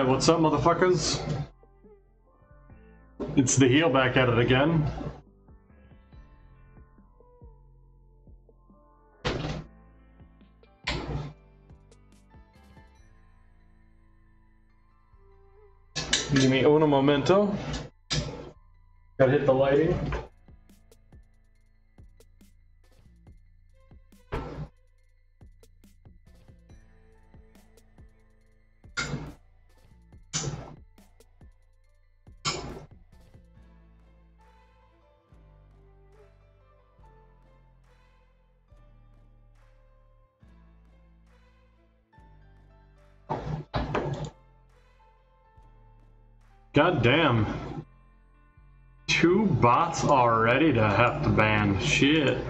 Alright, what's up, motherfuckers? It's the heel back at it again. Give me uno momento. Gotta hit the lighting. God damn. 2 bots already to have to ban. Shit.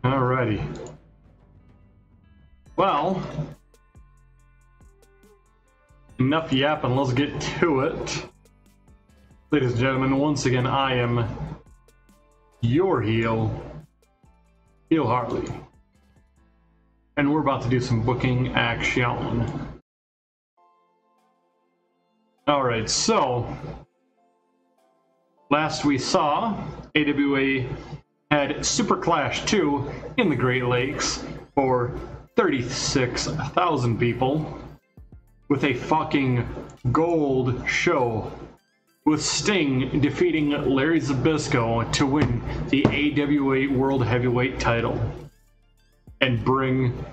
Alrighty. Well, enough yapping, let's get to it. Ladies and gentlemen, once again, I am your heel, Heel Harley. And we're about to do some booking action. Alright, so last we saw, AWA had Super Clash 2 in the Great Lakes for 36,000 people with a fucking gold show, with Sting defeating Larry Zbyszko to win the AWA World Heavyweight title and bring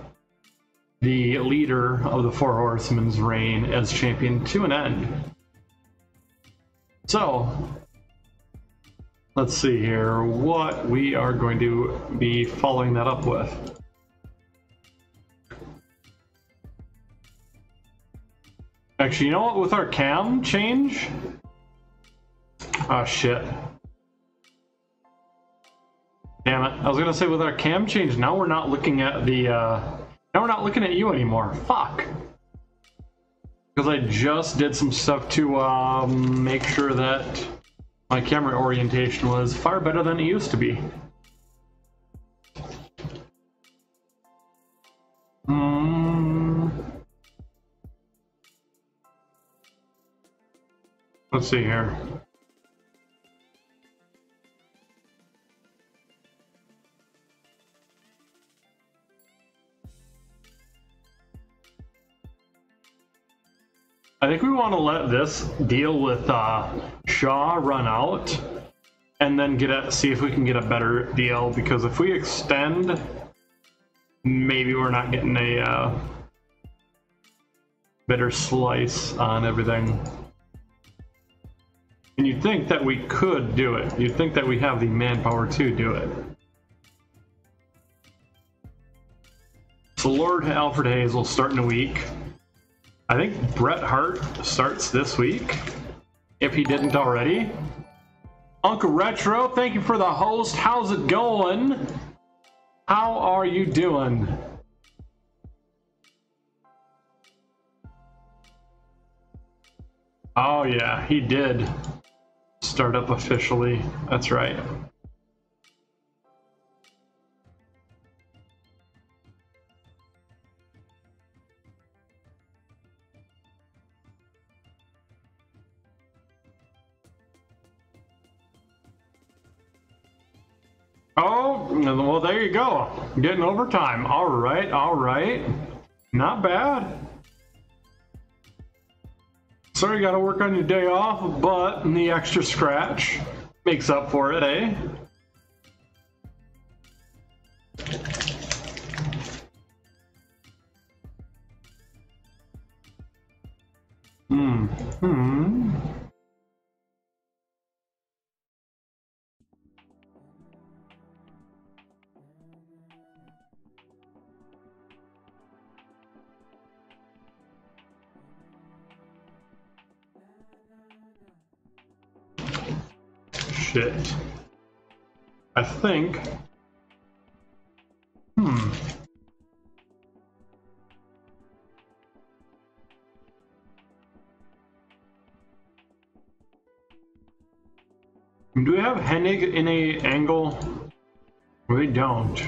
the leader of the Four Horsemen's reign as champion to an end. So, let's see here what we are going to be following that up with. Actually, you know what? With our cam change? Oh shit. Damn it. I was gonna say with our cam change, now we're not looking at the, now we're not looking at you anymore. Fuck. Because I just did some stuff to make sure that my camera orientation was far better than it used to be. Let's see here. I think we want to let this deal with Shaw run out and then see if we can get a better deal, because if we extend, maybe we're not getting a better slice on everything. And you'd think that we could do it. You'd think that we have the manpower to do it. So Lord Alfred Hayes will start in a week. I think Bret Hart starts this week, if he didn't already. Uncle Retro, thank you for the host. How's it going? How are you doing? Oh yeah, he did start up officially. That's right. Oh, well, there you go. Getting overtime. All right, all right. Not bad. Sorry you gotta work on your day off, but the extra scratch makes up for it, eh? Shit. I think. Do we have Hennig in a angle? We don't.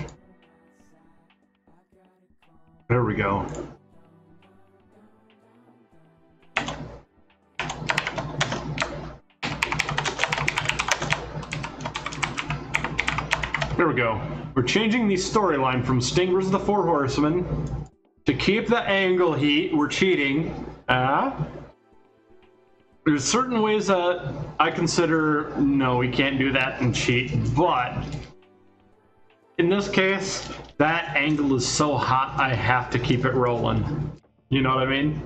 There we go. There we go. We're changing the storyline from Sting vs. the Four Horsemen to keep the angle heat. We're cheating. There's certain ways that I consider, no, we can't do that and cheat, but in this case, that angle is so hot, I have to keep it rolling. You know what I mean?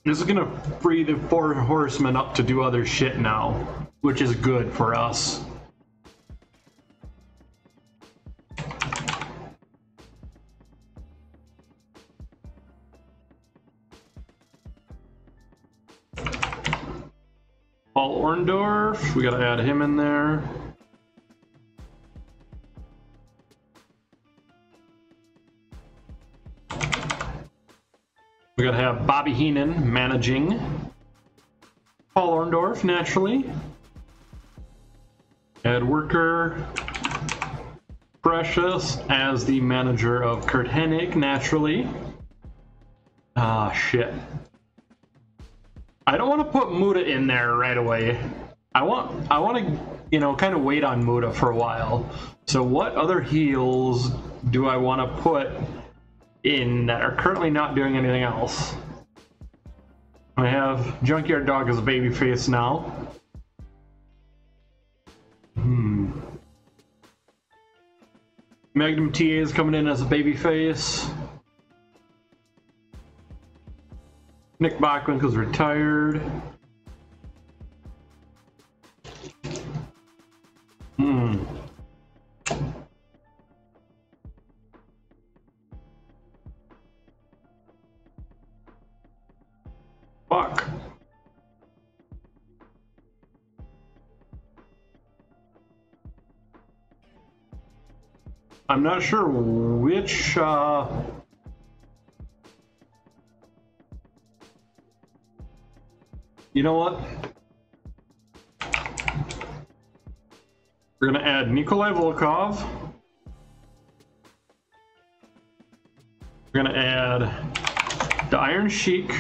This is gonna free the Four Horsemen up to do other shit now, which is good for us. Paul Orndorff, we gotta add him in there. We gotta have Bobby Heenan managing Paul Orndorff, naturally. Ed Worker, Precious as the manager of Kurt Hennig, naturally. Ah, shit. I don't want to put Muta in there right away. I want to, you know, kind of wait on Muta for a while. So what other heels do I want to put in that are currently not doing anything else? I have Junkyard Dog as a babyface now. Magnum TA is coming in as a babyface. Nick Bockwinkel's retired. Fuck. I'm not sure which you know what? We're gonna add Nikolai Volkov. We're gonna add the Iron Sheik.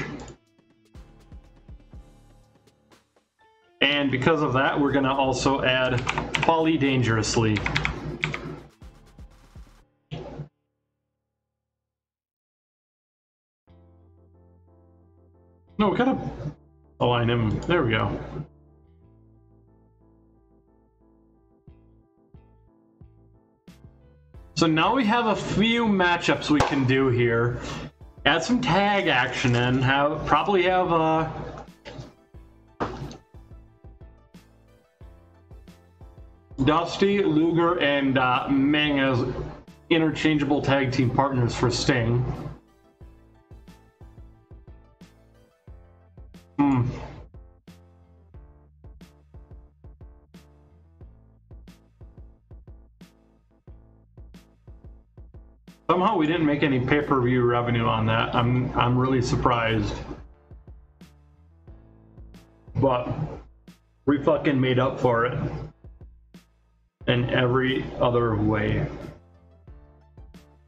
And because of that, we're gonna also add Paulie Dangerously. No, we gotta align him. There we go. So now we have a few matchups we can do here. Add some tag action in. Probably have Dusty, Luger, and Meng as interchangeable tag team partners for Sting. Somehow we didn't make any pay-per-view revenue on that. I'm really surprised. But we fucking made up for it in every other way.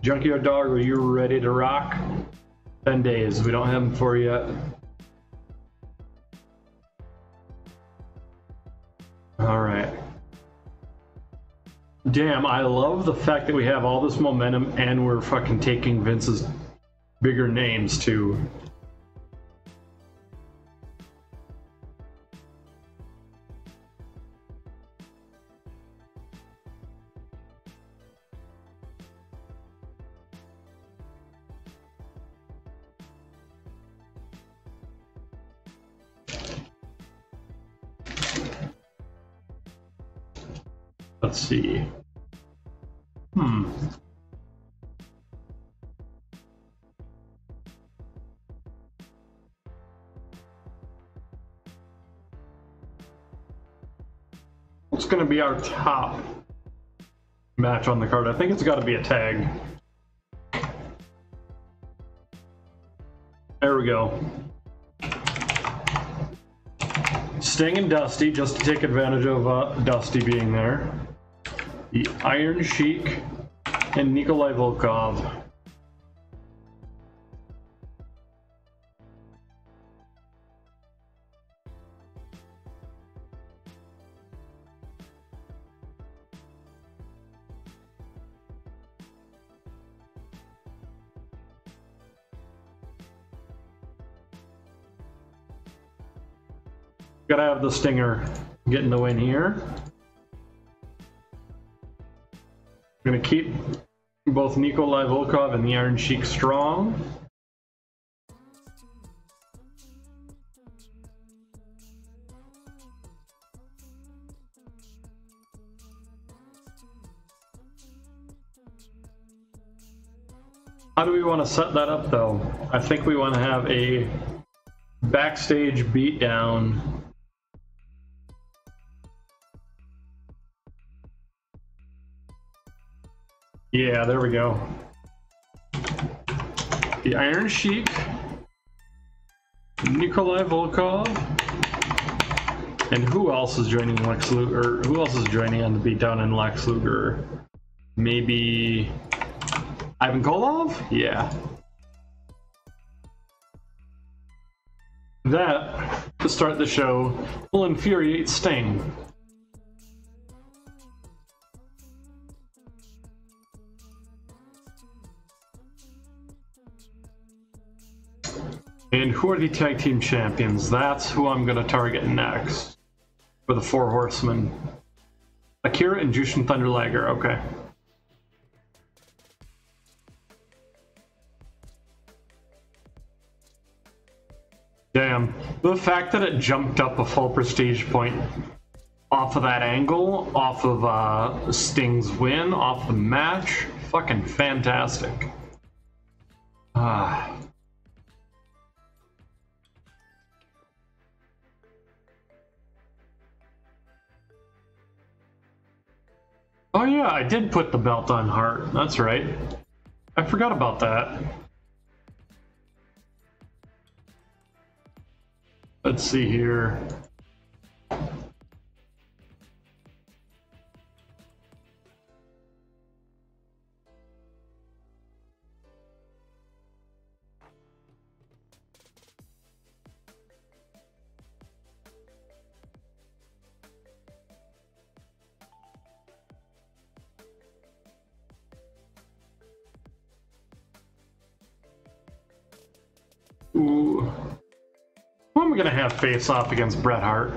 Junkyard Dog, are you ready to rock? 10 days. We don't have them for you yet. Alright. Damn, I love the fact that we have all this momentum and we're fucking taking Vince's bigger names too. Let's see. What's going to be our top match on the card? I think it's got to be a tag. There we go. Sting and Dusty, just to take advantage of Dusty being there. The Iron Sheik and Nikolai Volkov. Gotta have the Stinger getting the win here. I'm gonna keep both Nikolai Volkov and the Iron Sheik strong. How do we want to set that up though? I think we want to have a backstage beatdown. Yeah, there we go. The Iron Sheik, Nikolai Volkov, and who else is joining Lex Luger? Who else is joining on the beatdown in Lex Luger? Maybe Ivan Koloff? Yeah. That, to start the show, will infuriate Sting. And who are the tag team champions? That's who I'm going to target next for the Four Horsemen. Akira and Jushin Thunder Liger, okay. Damn, the fact that it jumped up a full prestige point off of that angle, off of Sting's win, off the match, fucking fantastic. Oh yeah, I did put the belt on Hart. That's right. I forgot about that. Let's see here. Ooh. Who am I gonna have face off against Bret Hart?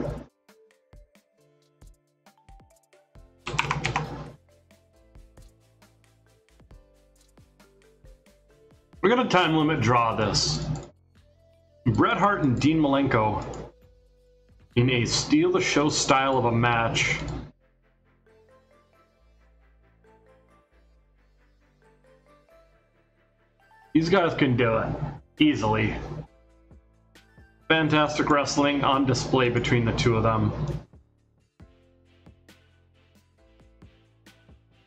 We're gonna time limit draw this. Bret Hart and Dean Malenko in a steal the show style of a match. These guys can do it easily. Fantastic wrestling on display between the two of them.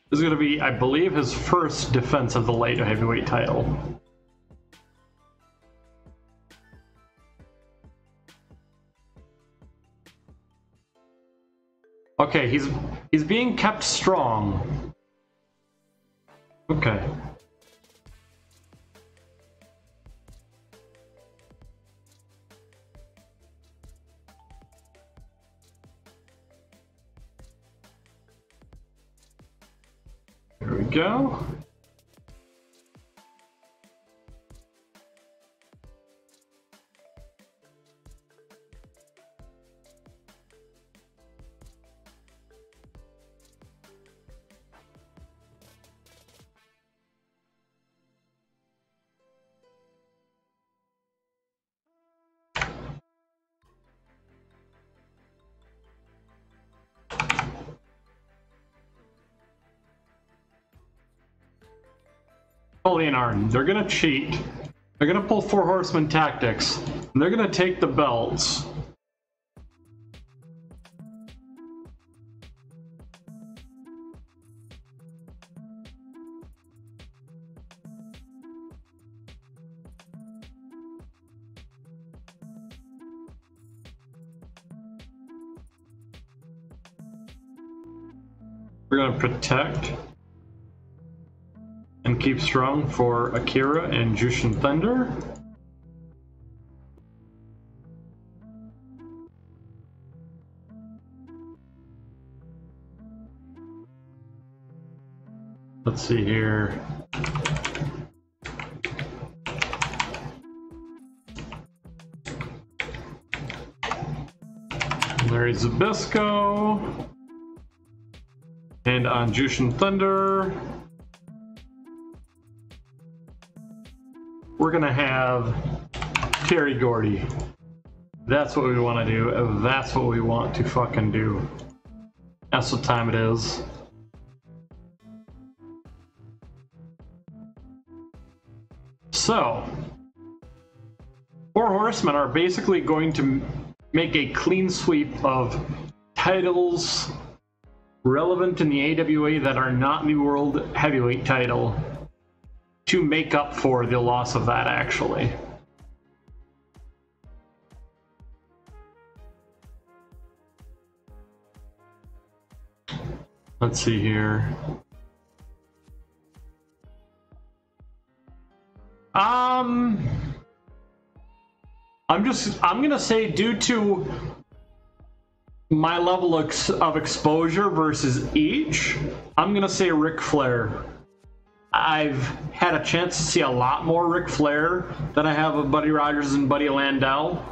This is going to be, I believe, his first defense of the light heavyweight title. Okay, he's being kept strong. Okay. There we go. Arn. They're gonna cheat. They're gonna pull Four Horsemen tactics. And they're gonna take the belts. We're gonna protect and keep strong for Akira and Jushin Thunder. Let's see here. Larry Zbyszko. And on Jushin Thunder, we're gonna have Terry Gordy. That's what we want to do. That's what we want to fucking do. That's what time it is. So, Four Horsemen are basically going to make a clean sweep of titles relevant in the AWA that are not the World Heavyweight title to make up for the loss of that, actually. Let's see here. I'm gonna say, due to my level of exposure versus each, I'm gonna say Ric Flair. I've had a chance to see a lot more Ric Flair than I have of Buddy Rogers and Buddy Landau.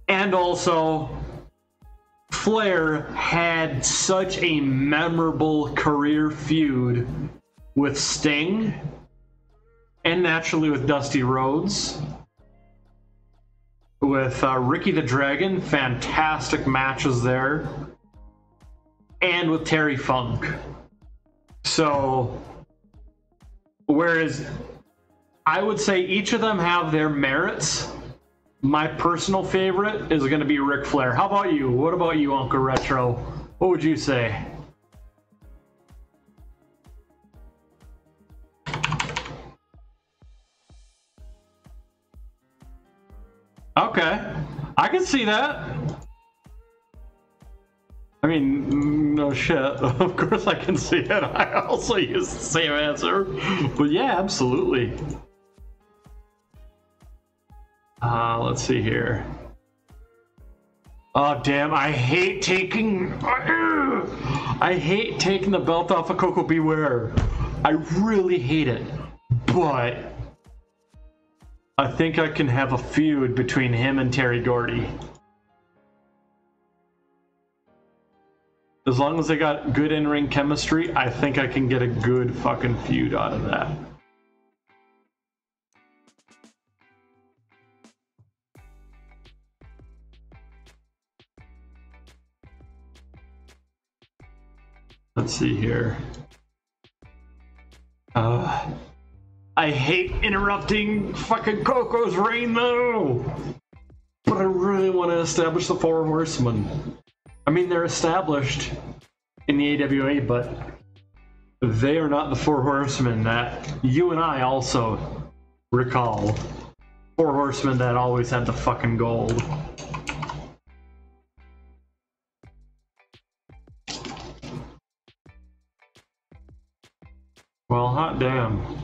And also, Flair had such a memorable career feud with Sting, and naturally with Dusty Rhodes. With Ricky the Dragon, fantastic matches there. And with Terry Funk. So, whereas I would say each of them have their merits, my personal favorite is going to be Ric Flair. How about you? What about you, Uncle Retro? What would you say? Okay, I can see that. I mean, no shit. Of course I can see it. I also use the same answer. But yeah, absolutely. Let's see here. Oh damn, I hate taking the belt off of Coco Beware. I really hate it. But I think I can have a feud between him and Terry Gordy. As long as they got good in-ring chemistry, I think I can get a good fucking feud out of that. Let's see here. I hate interrupting fucking Coco's reign though! But I really want to establish the Four Horsemen. I mean, they're established in the AWA, but they are not the Four Horsemen that you and I also recall. Four Horsemen that always had the fucking gold. Well, hot damn.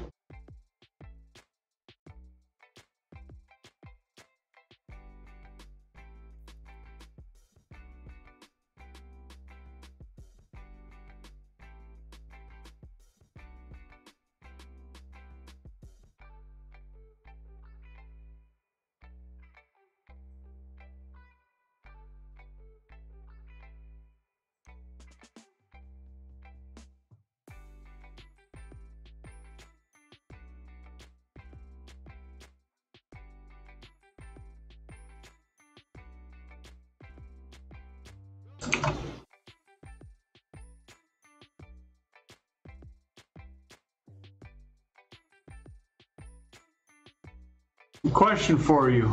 Question for you.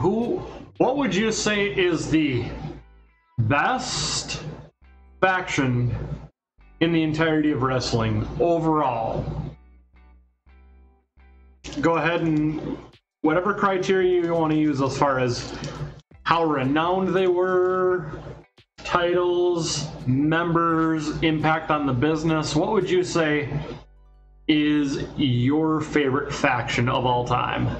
What would you say is the best faction in the entirety of wrestling overall? Go ahead and whatever criteria you want to use as far as how renowned they were, titles, members, impact on the business, what would you say is your favorite faction of all time?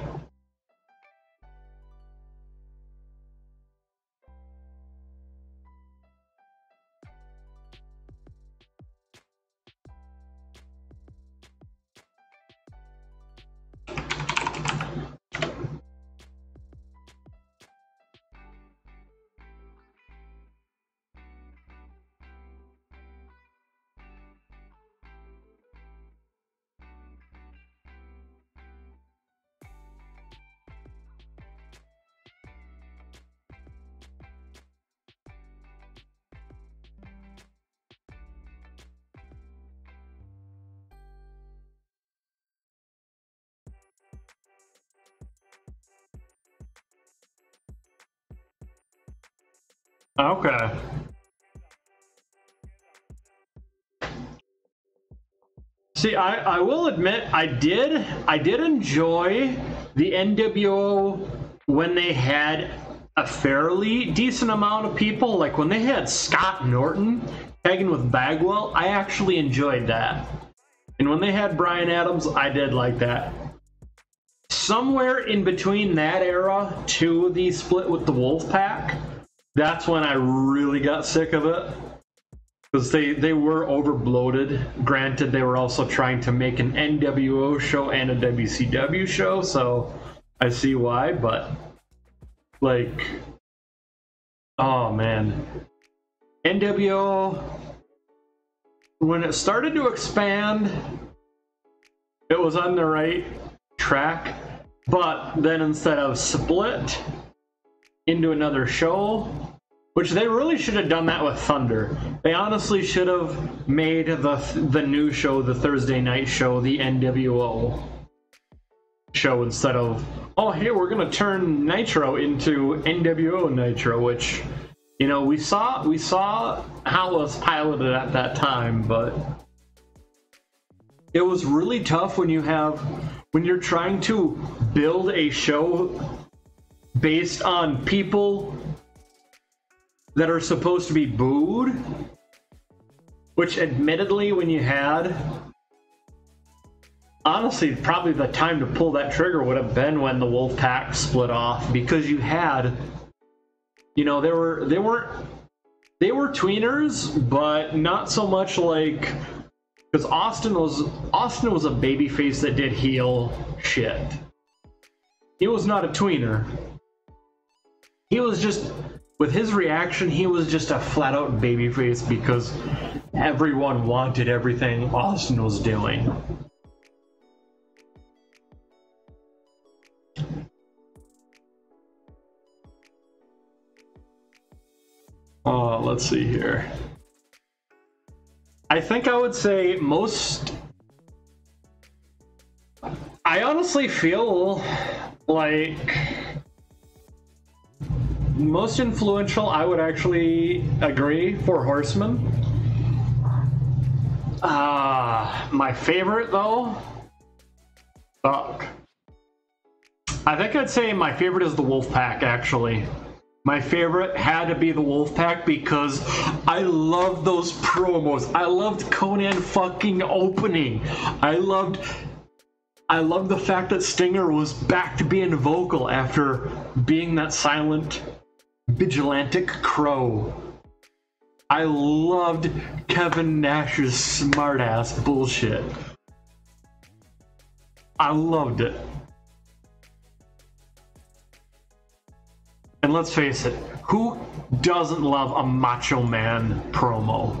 Okay. See, I will admit I did enjoy the NWO when they had a fairly decent amount of people. Like when they had Scott Norton tagging with Bagwell, I actually enjoyed that. And when they had Bryan Adams, I did like that. Somewhere in between that era to the split with the Wolfpack, that's when I really got sick of it. Because they were overbloated. Granted, they were also trying to make an NWO show and a WCW show, so I see why, but like, oh man. NWO, when it started to expand, it was on the right track, but then instead of split into another show, which they really should have done that with Thunder. They honestly should have made the new show, the Thursday night show, the NWO show instead of, oh hey, we're gonna turn Nitro into NWO Nitro, which, you know, we saw how it was piloted at that time, but it was really tough when you're trying to build a show based on people that are supposed to be booed, which admittedly when you had, honestly probably the time to pull that trigger would have been when the Wolfpack split off, because you had, you know, they were tweeners, but not so much like, because Austin was a babyface that did heel shit. He was not a tweener. He was just, with his reaction, he was just a flat-out babyface because everyone wanted everything Austin was doing. Let's see here. I think I would say I honestly feel like most influential, I would actually agree, for Horsemen. My favorite though? Fuck. I think I'd say my favorite is the Wolfpack, actually. My favorite had to be the Wolfpack because I loved those promos. I loved Conan fucking opening. I loved the fact that Stinger was back to being vocal after being that silent vigilantic crow. I loved Kevin Nash's smartass bullshit. I loved it. And let's face it, who doesn't love a Macho Man promo?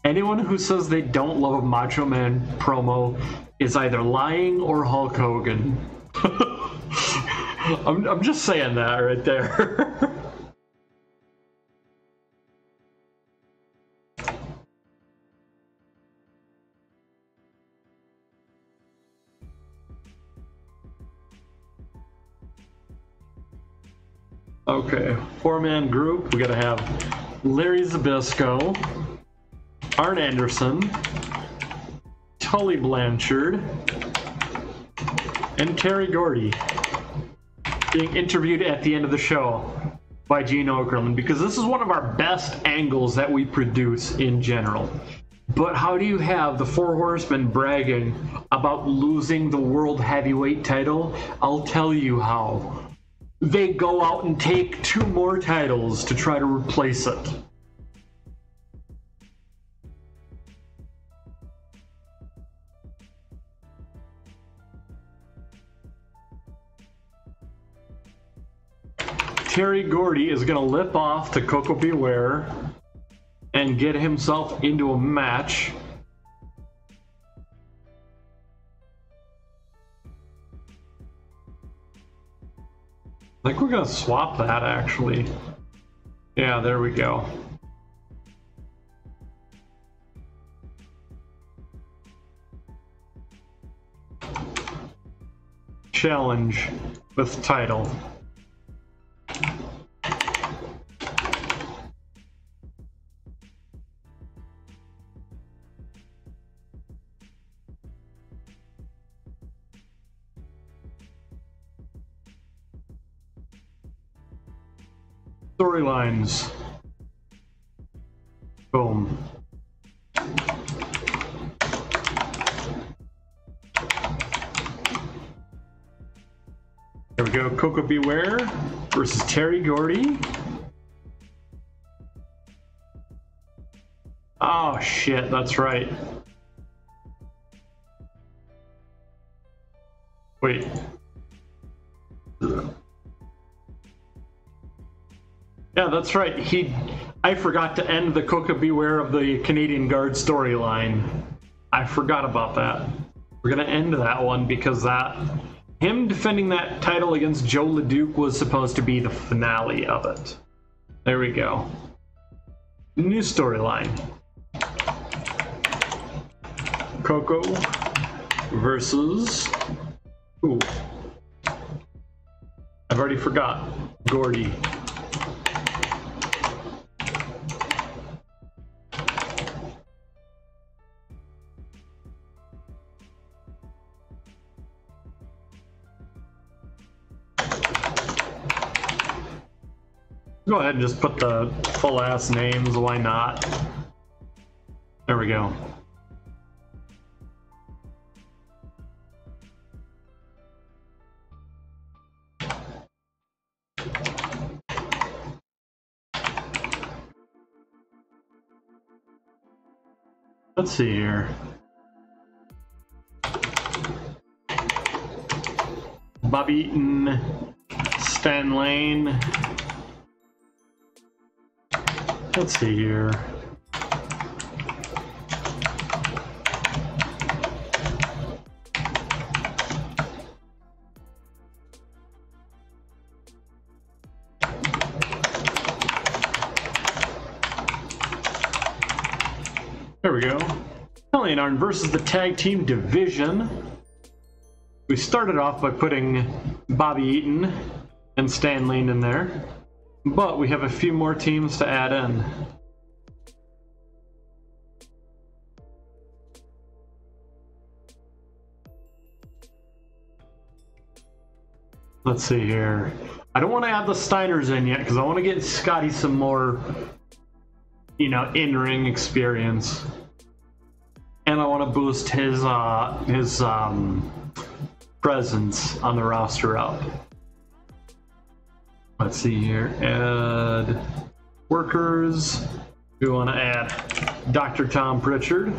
Anyone who says they don't love a Macho Man promo is either lying or Hulk Hogan. I'm just saying that right there. Okay, four-man group. We gotta have Larry Zbyszko, Arn Anderson, Tully Blanchard, and Terry Gordy being interviewed at the end of the show. by Gene Okerlund, because this is one of our best angles that we produce in general. But how do you have the Four Horsemen bragging about losing the World Heavyweight title? I'll tell you how. They go out and take 2 more titles to try to replace it. Terry Gordy is going to lip off to Coco Beware and get himself into a match. I think we're going to swap that, actually. Yeah, there we go. Challenge with title. Storylines. Boom. There we go. Coco Beware versus Terry Gordy. Oh shit, that's right. Wait. Yeah, that's right. I forgot to end the Coca Beware of the Canadian Guard storyline. I forgot about that. We're gonna end that one because him defending that title against Joe LeDuc was supposed to be the finale of it. There we go. New storyline. Coco versus... Ooh. I've already forgot. Gordy. Go ahead and just put the full ass names, why not? There we go. Let's see here. Bobby Eaton, Stan Lane. Let's see here. There we go. Hellion Arn versus the tag team division. We started off by putting Bobby Eaton and Stan Lane in there. But we have a few more teams to add in. Let's see here. I don't want to add the Steiners in yet because I want to get Scotty some more, in-ring experience. And I want to boost his presence on the roster up. Let's see here, add workers. We want to add Dr. Tom Pritchard.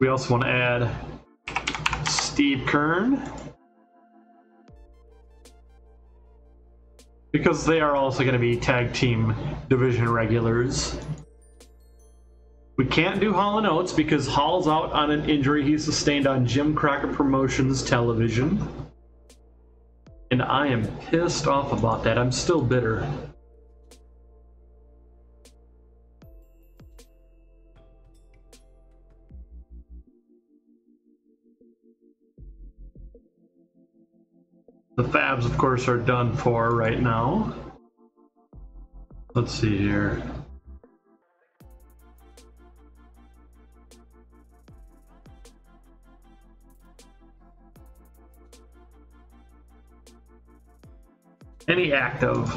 We also want to add Steve Kern. Because they are also going to be tag team division regulars. We can't do Hall & Oates because Hall's out on an injury he sustained on Jim Crockett Promotions television. And I am pissed off about that. I'm still bitter. The Fabs, of course, are done for right now. Let's see here. Any active.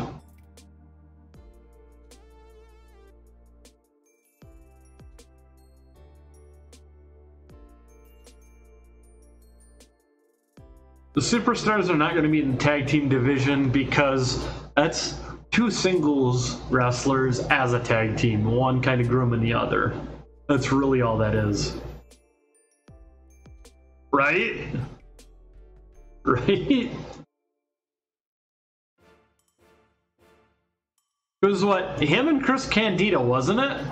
The superstars are not going to be in the tag team division because that's two singles wrestlers as a tag team, one kind of grooming the other. That's really all that is. Right? Right? It was what? Him and Chris Candido, wasn't it?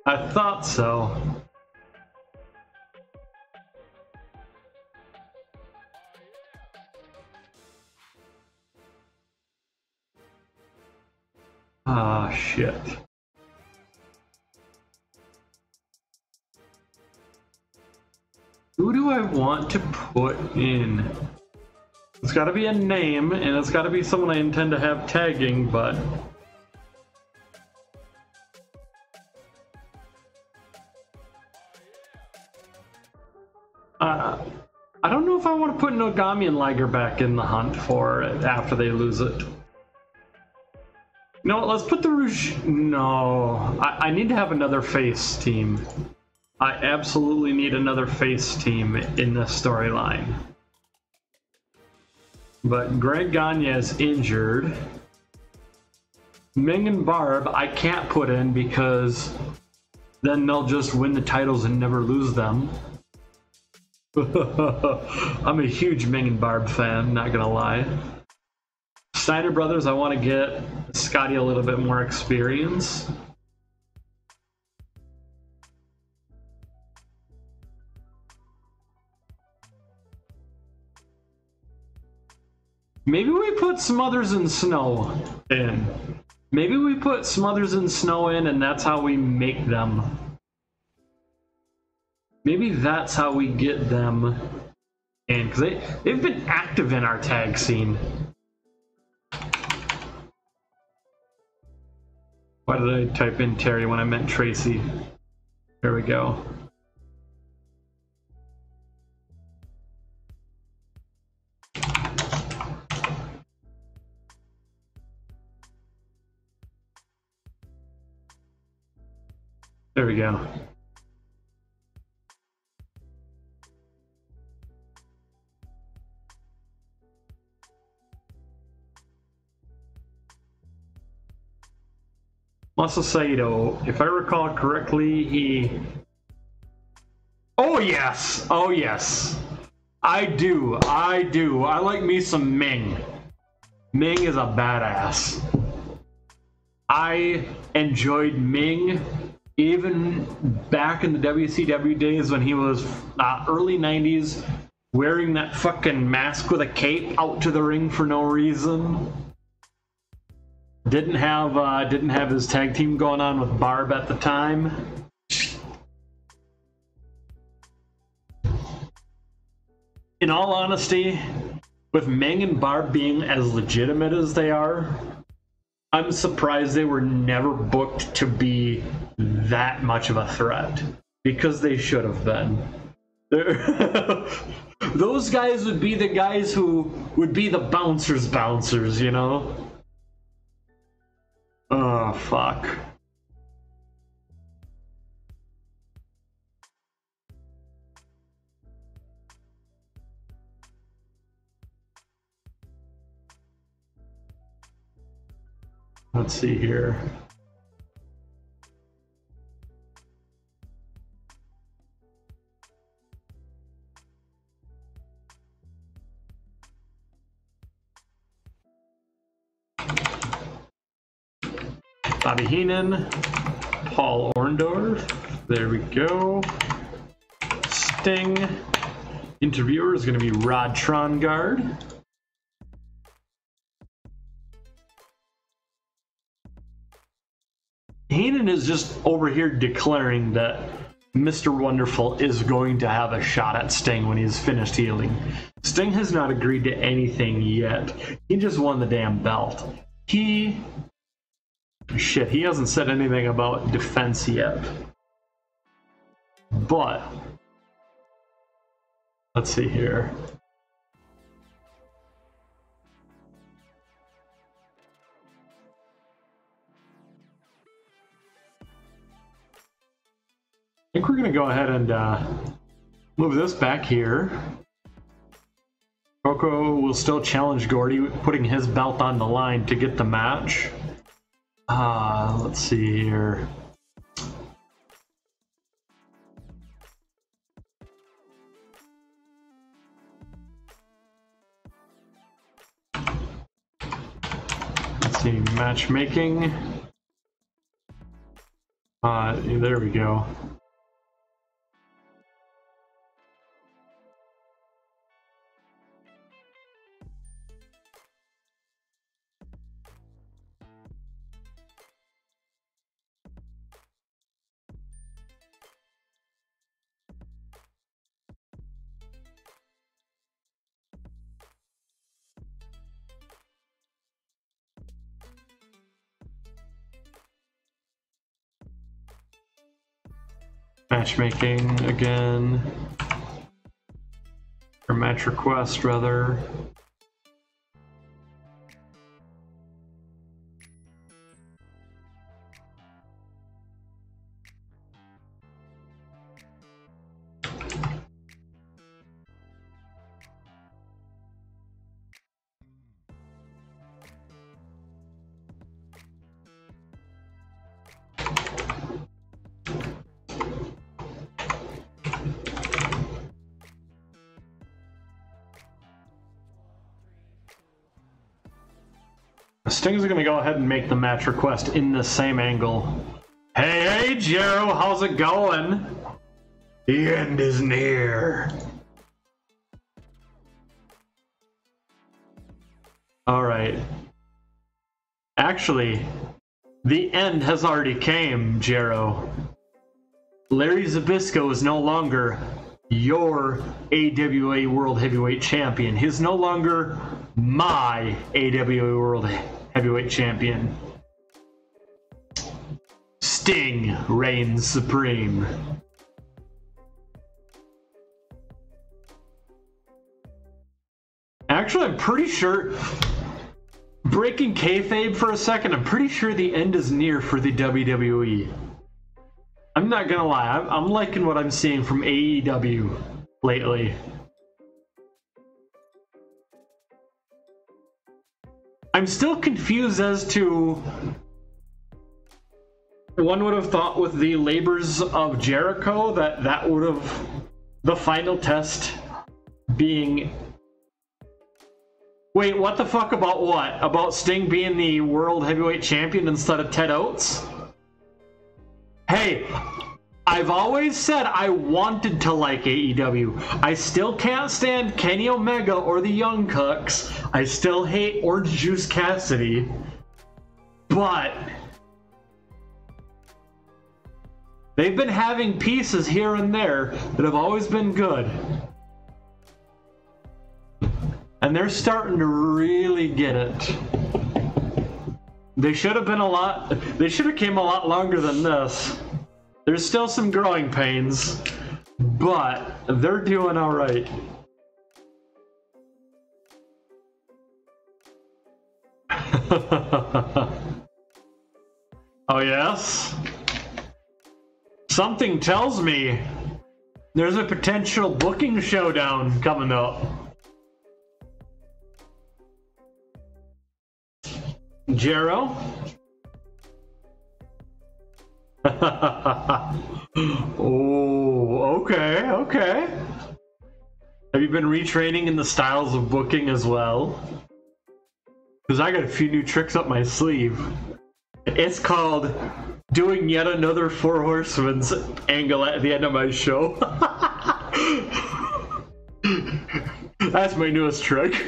I thought so. Ah, shit. Who do I want to put in? It's got to be a name, and it's got to be someone I intend to have tagging, but... I don't know if I want to put Nogami and Liger back in the hunt for it after they lose it. No, let's put the Rouge... No. I need to have another face team. I absolutely need another face team in this storyline. But Greg Gagne is injured. Ming and Barb I can't put in because then they'll just win the titles and never lose them. I'm a huge Ming and Barb fan, not gonna lie. Steiner Brothers, I want to get Scotty a little bit more experience. Maybe we put Smothers and Snow in. Maybe we put Smothers and Snow in and that's how we make them. Maybe that's how we get them in, because they've been active in our tag scene. Why did I type in Terry when I meant Tracy? There we go. There we go. Masasato, if I recall correctly, he... Oh yes! Oh yes! I do. I like me some Ming. Ming is a badass. I enjoyed Ming even back in the WCW days when he was early 90s wearing that fucking mask with a cape out to the ring for no reason. Didn't have his tag team going on with Barb at the time. In all honesty, with Ming and Barb being as legitimate as they are, I'm surprised they were never booked to be that much of a threat, because they should have been. Those guys would be the guys who would be the bouncers, you know? Oh, fuck. Let's see here. Bobby Heenan, Paul Orndorff, there we go. Sting. Interviewer is going to be Rod Trongard. Heenan is just over here declaring that Mr. Wonderful is going to have a shot at Sting when he's finished healing. Sting has not agreed to anything yet. He just won the damn belt. He hasn't said anything about defense yet. But let's see here. I think we're going to go ahead and move this back here. Coco will still challenge Gordy, putting his belt on the line to get the match. Let's see here. Let's see, matchmaking. There we go. Matchmaking again, or match request rather. Sting's gonna go ahead and make the match request in the same angle. Hey, Jero, how's it going? The end is near. Alright. Actually, the end has already came, Jero. Larry Zbyszko is no longer your AWA World Heavyweight Champion. He's no longer my AWA World Heavyweight Champion. Sting reigns supreme. Actually, I'm pretty sure, breaking kayfabe for a second, I'm pretty sure the end is near for the WWE. I'm not gonna lie, I'm liking what I'm seeing from AEW lately. I'm still confused as to, one would have thought with the labors of Jericho that would have, the final test being, wait, what the fuck about what? About Sting being the World Heavyweight Champion instead of Ted Oates? Hey, I've always said I wanted to like AEW. I still can't stand Kenny Omega or the Young Cucks. I still hate Orange Juice Cassidy. But they've been having pieces here and there that have always been good. And they're starting to really get it. They should have came a lot longer than this. There's still some growing pains, but they're doing all right. Oh yes? Something tells me there's a potential booking showdown coming up. Jero? Oh, okay. Have you been retraining in the styles of booking as well? Because I got a few new tricks up my sleeve. It's called doing yet another Four Horsemen's angle at the end of my show. That's my newest trick.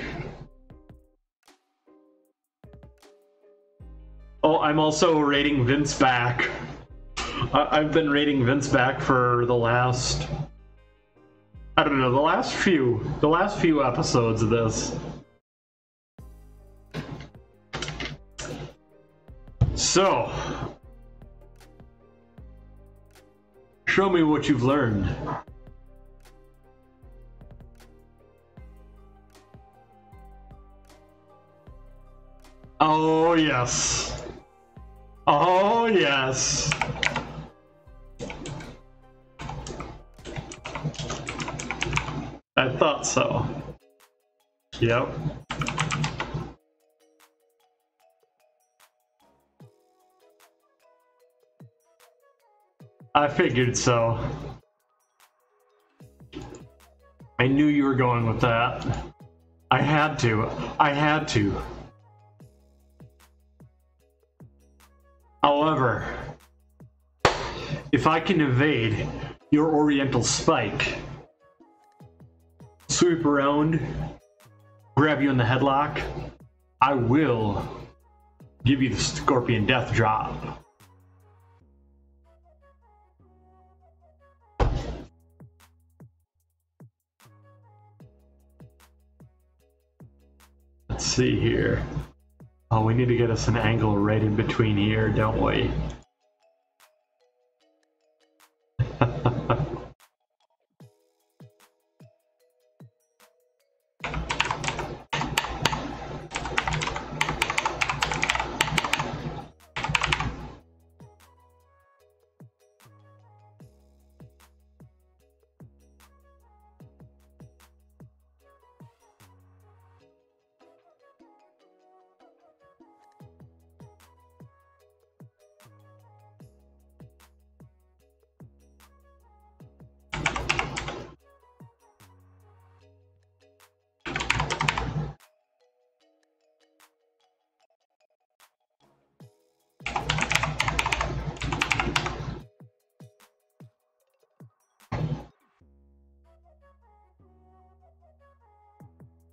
Oh, I'm also rating Vince back. I've been rating Vince back for the last, I don't know, the last few episodes of this. So, show me what you've learned. Oh, yes. Oh, yes. I thought so. Yep. I figured so. I knew you were going with that. I had to. I had to. However, if I can evade your Oriental Spike, sweep around, grab you in the headlock, I will give you the Scorpion Death Drop. Let's see here. Oh, we need to get us an angle right in between here, don't we?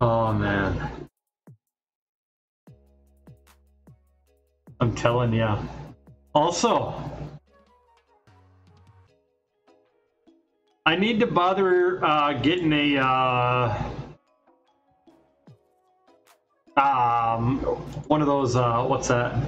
Oh man. I'm telling ya. Also, I need to bother getting a one of those what's that?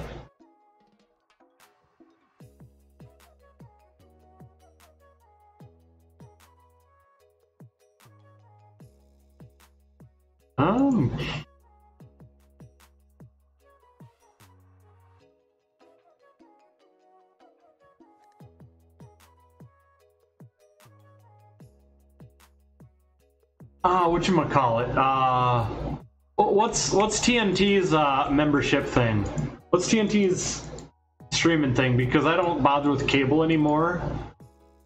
Whatchamacallit? What's TNT's membership thing? What's TNT's streaming thing? Because I don't bother with cable anymore.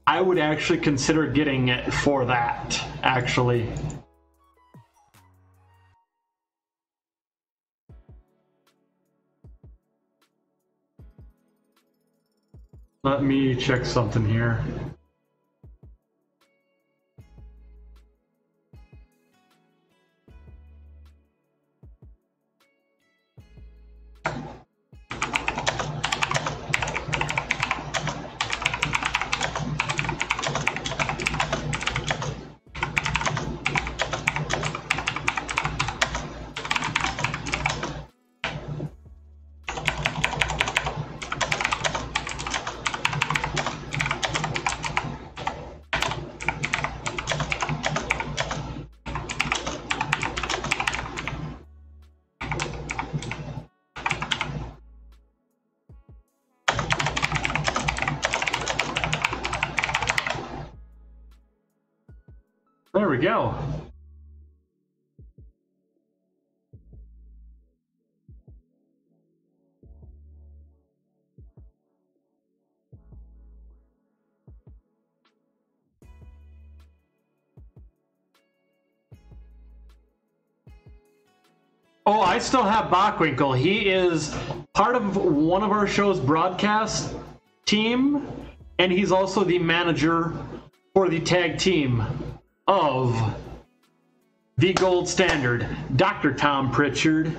I would actually consider getting it for that, actually. Let me check something here. There we go. Oh, I still have Bockwinkel. He is part of one of our show's broadcast team, and he's also the manager for the tag team of the Gold Standard, Dr. Tom Pritchard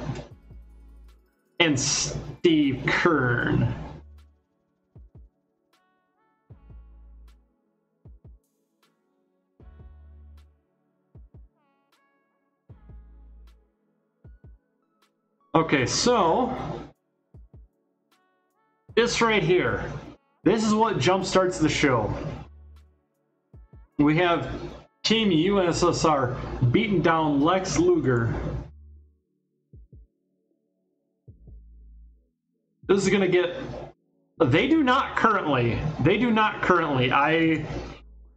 and Steve Kern. Okay, so this right here, this is what jumpstarts the show. We have Team USSR beating down Lex Luger. This is gonna get. They do not currently. I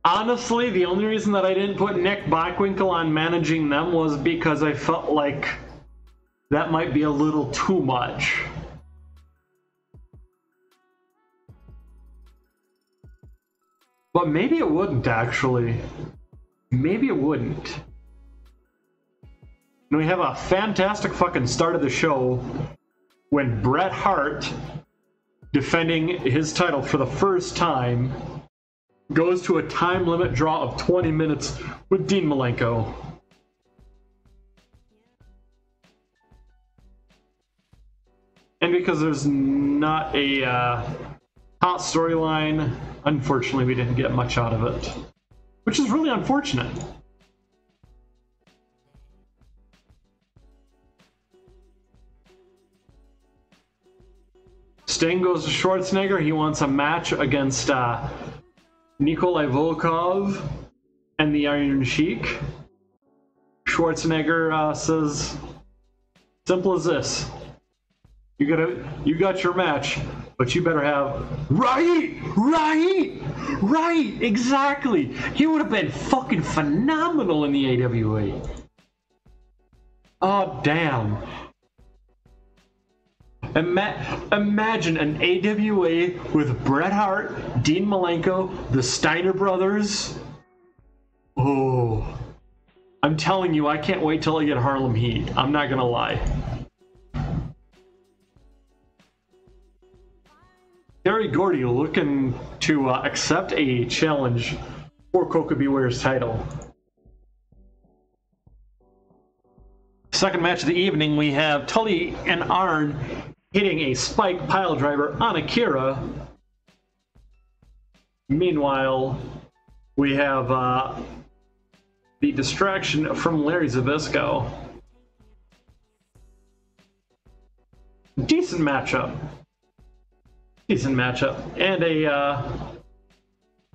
honestly, the only reason that I didn't put Nick Bockwinkel on managing them was because I felt like that might be a little too much. But maybe it wouldn't, actually. Maybe it wouldn't. And we have a fantastic fucking start of the show when Bret Hart, defending his title for the first time, goes to a time limit draw of 20 minutes with Dean Malenko. And because there's not a hot storyline, unfortunately we didn't get much out of it, which is really unfortunate. Sting goes to Schwarzenegger. He wants a match against Nikolai Volkov and the Iron Sheik. Schwarzenegger says, simple as this. You got your match, but you better have right, exactly. He would have been fucking phenomenal in the AWA. Oh damn. Imagine an AWA with Bret Hart, Dean Malenko, the Steiner brothers. Oh, I'm telling you, I can't wait till I get Harlem Heat. I'm not gonna lie. Terry Gordy looking to accept a challenge for Coca Beware's title. Second match of the evening, we have Tully and Arn hitting a spike pile driver on Akira. Meanwhile, we have the distraction from Larry Zbyszko. Decent matchup. And a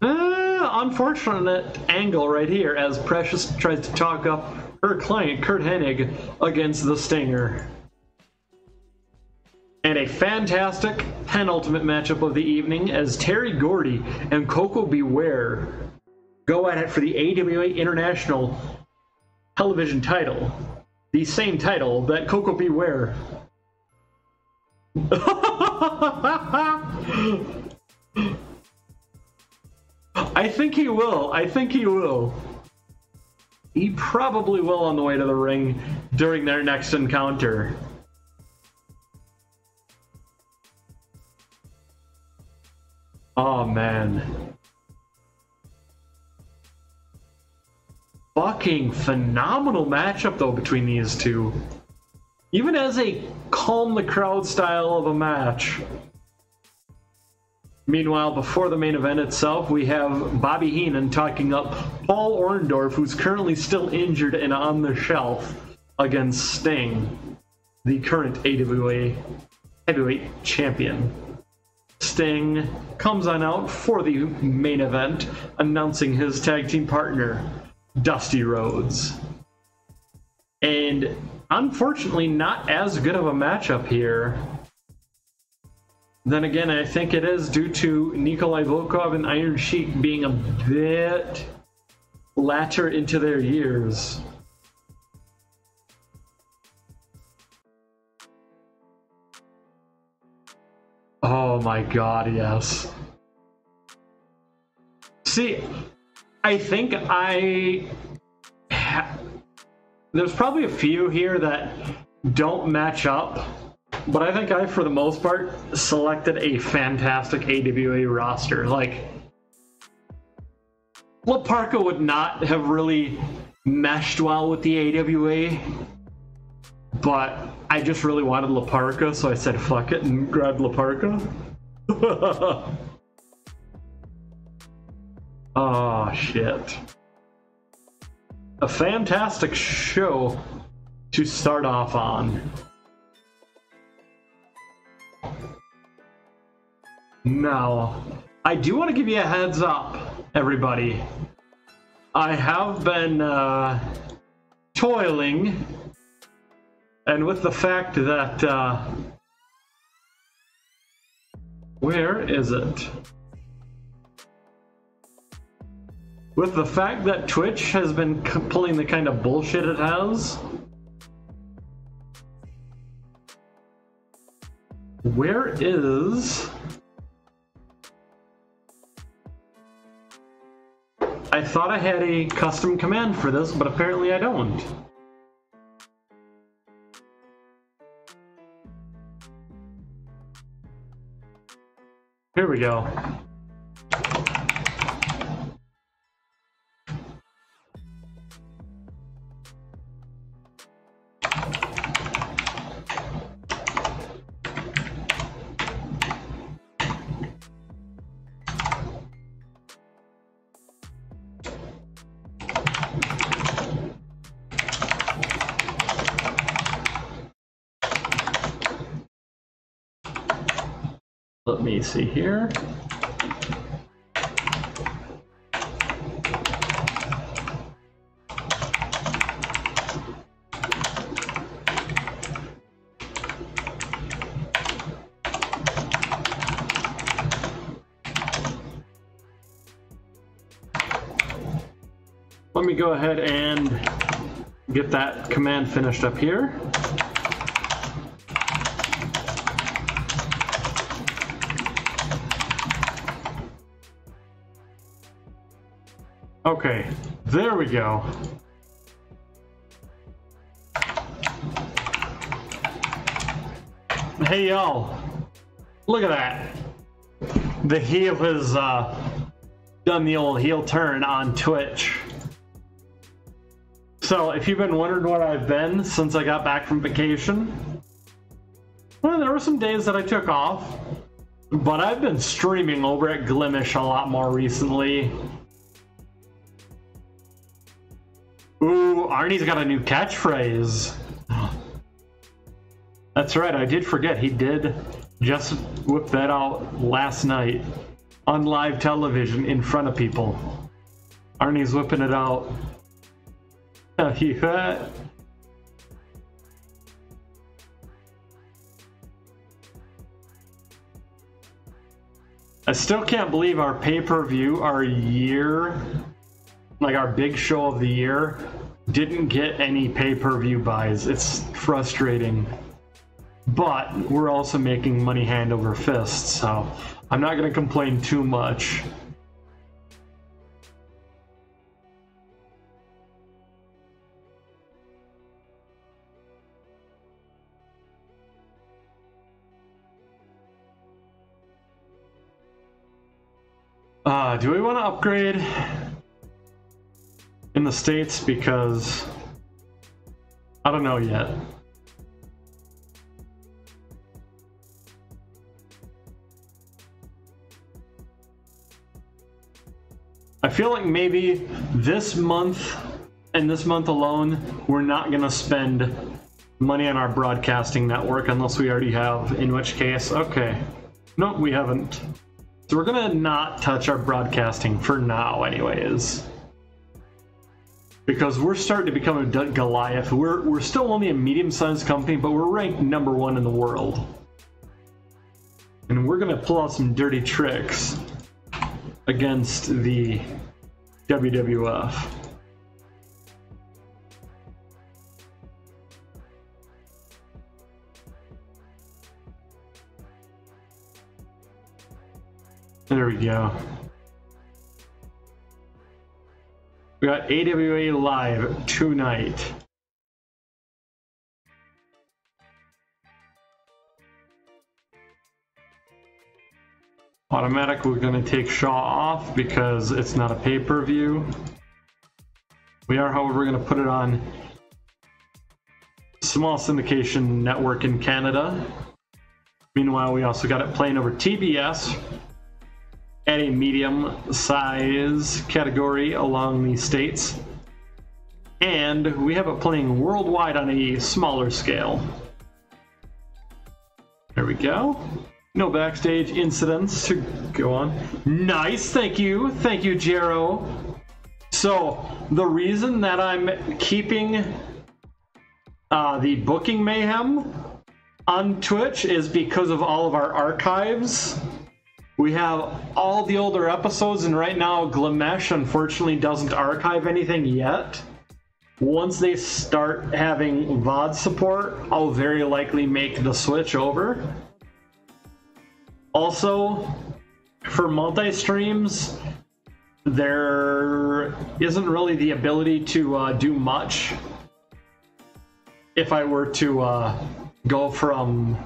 unfortunate angle right here as Precious tries to talk up her client Kurt Hennig against the Stinger. And a fantastic penultimate matchup of the evening as Terry Gordy and Coco Beware go at it for the AWA International Television title. The same title that Coco Beware I think he will. He probably will on the way to the ring during their next encounter. Oh man. Fucking phenomenal matchup though between these two. Even as a calm the crowd style of a match. Meanwhile, before the main event itself, we have Bobby Heenan talking up Paul Orndorff, who's currently still injured and on the shelf, against Sting, the current AWA heavyweight champion. Sting comes on out for the main event, announcing his tag team partner, Dusty Rhodes. And unfortunately, not as good of a matchup here. Then again, I think it is due to Nikolai Volkov and Iron Sheik being a bit latter into their years. Oh my god, yes. See, I think there's probably a few here that don't match up, but I think I, for the most part, selected a fantastic AWA roster. Like, La Parka would not have really meshed well with the AWA, but I just really wanted La Parka, so I said fuck it and grabbed La Parka. Oh, shit. A fantastic show to start off on. Now, I do want to give you a heads up, everybody. I have been toiling, and with the fact that where is it? With the fact that Twitch has been pulling the kind of bullshit it has, where is... I thought I had a custom command for this, but apparently I don't. Here we go. Let me see here. Let me go ahead and get that command finished up here. Okay, there we go. Hey y'all, look at that. The heel has done the old heel turn on Twitch. So if you've been wondering what I've been since I got back from vacation, well, there were some days that I took off, but I've been streaming over at Glimish a lot more recently. Ooh, Arnie's got a new catchphrase. That's right, I did forget. He did just whip that out last night on live television in front of people. Arnie's whipping it out. You bet. I still can't believe our pay-per-view, our year, like our big show of the year, didn't get any pay-per-view buys. It's frustrating. But we're also making money hand over fist, so I'm not going to complain too much. Do we want to upgrade in the States? Because I don't know yet. I feel like maybe this month and this month alone, we're not going to spend money on our broadcasting network unless we already have, in which case, okay. No, we haven't. So we're gonna not touch our broadcasting for now anyways. Because we're starting to become a Goliath. We're still only a medium-sized company, but we're ranked #1 in the world. And we're gonna pull out some dirty tricks against the WWF. There we go. We got AWA live tonight. Automatic, we're going to take Shaw off because it's not a pay-per-view. We are, however, going to put it on small syndication network in Canada. Meanwhile, we also got it playing over TBS at a medium size category along the states. And we have it playing worldwide on a smaller scale. There we go. No backstage incidents to go on. Nice, thank you, Jero. So the reason that I'm keeping the Booking Mayhem on Twitch is because of all of our archives. We have all the older episodes, and right now Glimesh unfortunately doesn't archive anything yet. Once they start having VOD support, I'll very likely make the switch over. Also, for multi-streams, there isn't really the ability to do much. If I were to go from...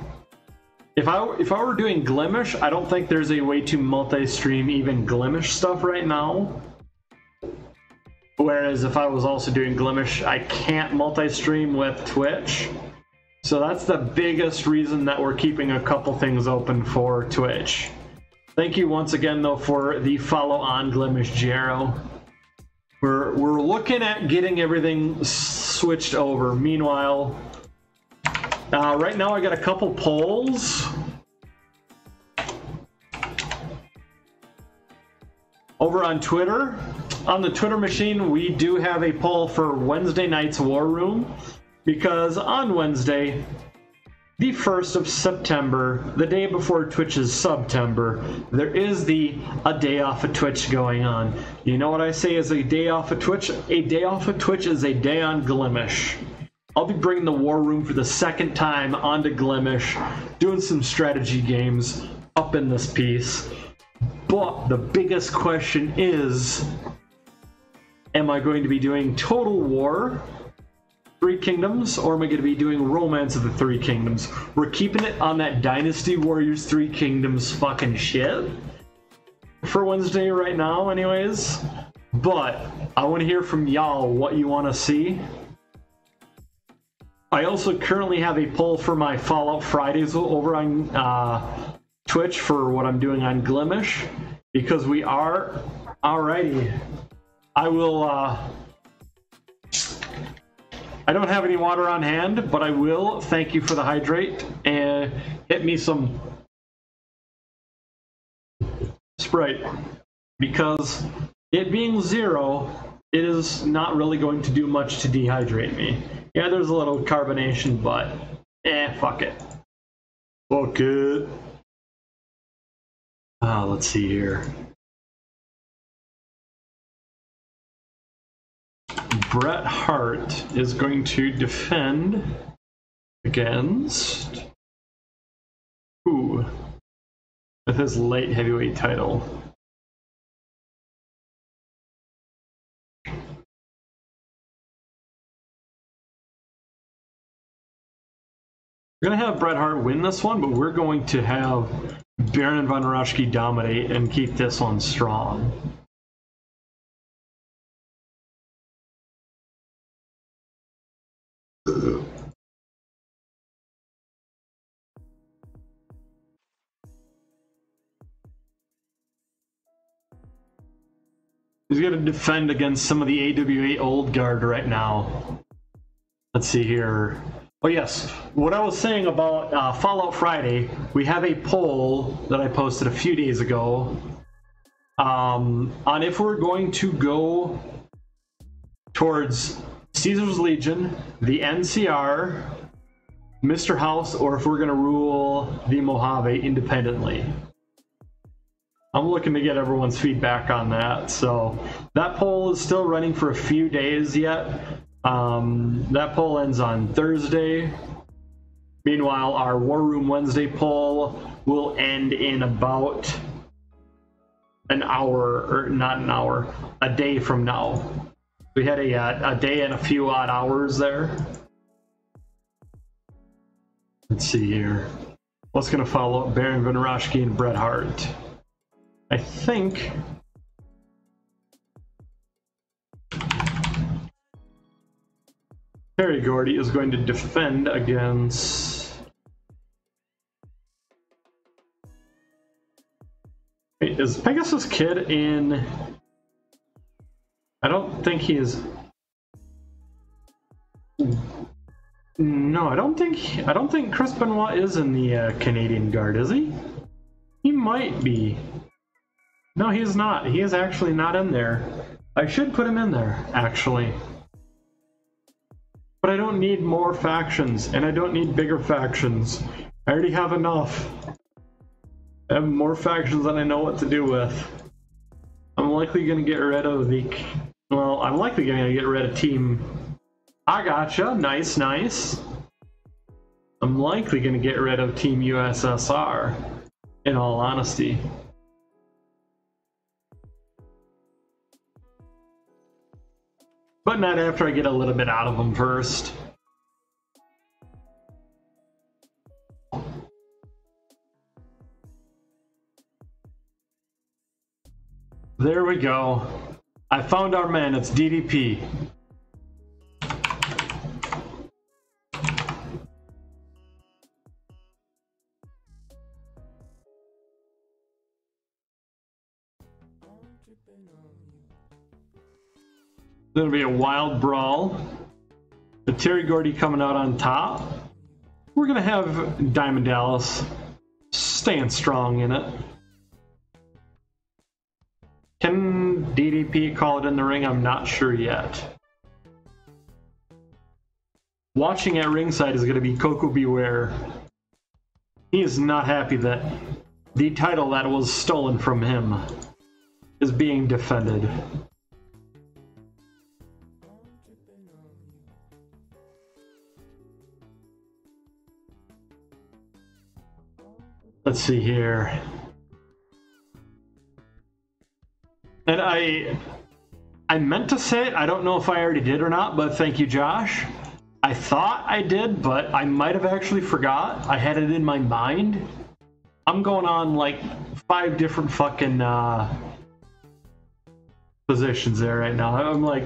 If I were doing Glimesh, I don't think there's a way to multi-stream even Glimesh stuff right now. Whereas if I was also doing Glimesh, I can't multi-stream with Twitch. So that's the biggest reason that we're keeping a couple things open for Twitch. Thank you once again, though, for the follow on Glimesh, Jero. We're looking at getting everything switched over. Meanwhile, right now I got a couple polls. Over on Twitter. On the Twitter machine, we do have a poll for Wednesday night's War Room, because on Wednesday, the 1st of September, the day before Twitch's September, there is a day off of Twitch going on. You know what I say is a day off of Twitch? A day off of Twitch is a day on Glimesh. I'll be bringing the War Room for the second time onto Glimesh, doing some strategy games up in this piece. But the biggest question is, am I going to be doing Total War, Three Kingdoms, or am I going to be doing Romance of the Three Kingdoms? We're keeping it on that Dynasty Warriors Three Kingdoms fucking shit for Wednesday right now anyways. But I want to hear from y'all what you want to see. I also currently have a poll for my Fallout Fridays over on Twitch for what I'm doing on Glimesh, because we are... Alrighty. I will... I don't have any water on hand, but I will. Thank you for the hydrate, and hit me some Sprite, because it being 0, it is not really going to do much to dehydrate me. Yeah, there's a little carbonation, but fuck it. Fuck it. Let's see here. Bret Hart is going to defend against who with his light heavyweight title. We're going to have Bret Hart win this one, but we're going to have Baron von Raschke dominate and keep this one strong. He's going to defend against some of the AWA old guard right now. Let's see here. Oh yes, what I was saying about Fallout Friday, we have a poll that I posted a few days ago on if we're going to go towards Caesar's Legion, the NCR, Mr. House, or if we're going to rule the Mojave independently. I'm looking to get everyone's feedback on that. So that poll is still running for a few days yet. That poll ends on Thursday. Meanwhile, our War Room Wednesday poll will end in about an hour, or not an hour, a day from now. We had a day and a few odd hours there. Let's see here. What's going to follow up? Baron von Raschke and Bret Hart. I think... Terry Gordy is going to defend against... Wait, is Pegasus Kid in... I don't think he is... No, I don't think Chris Benoit is in the Canadian Guard, is he? He might be. No, he's not. He is actually not in there. I should put him in there, actually. But I don't need more factions, and I don't need bigger factions. I already have enough. I have more factions than I know what to do with. I'm likely going to get rid of the... Well, I'm likely going to get rid of Team... I gotcha. Nice, nice. I'm likely going to get rid of Team USSR, in all honesty. But not after I get a little bit out of them first. There we go. I found our man. It's DDP. It's gonna be a wild brawl. The Terry Gordy coming out on top. We're gonna have Diamond Dallas staying strong in it. Can DDP call it in the ring? I'm not sure yet. Watching at ringside is gonna be Coco Beware. He is not happy that the title that was stolen from him is being defended. Let's see here. And I meant to say it, I don't know if I already did or not, but thank you, Josh. I thought I did, but I might have actually forgot. I had it in my mind. I'm going on like 5 different fucking positions there right now. I'm like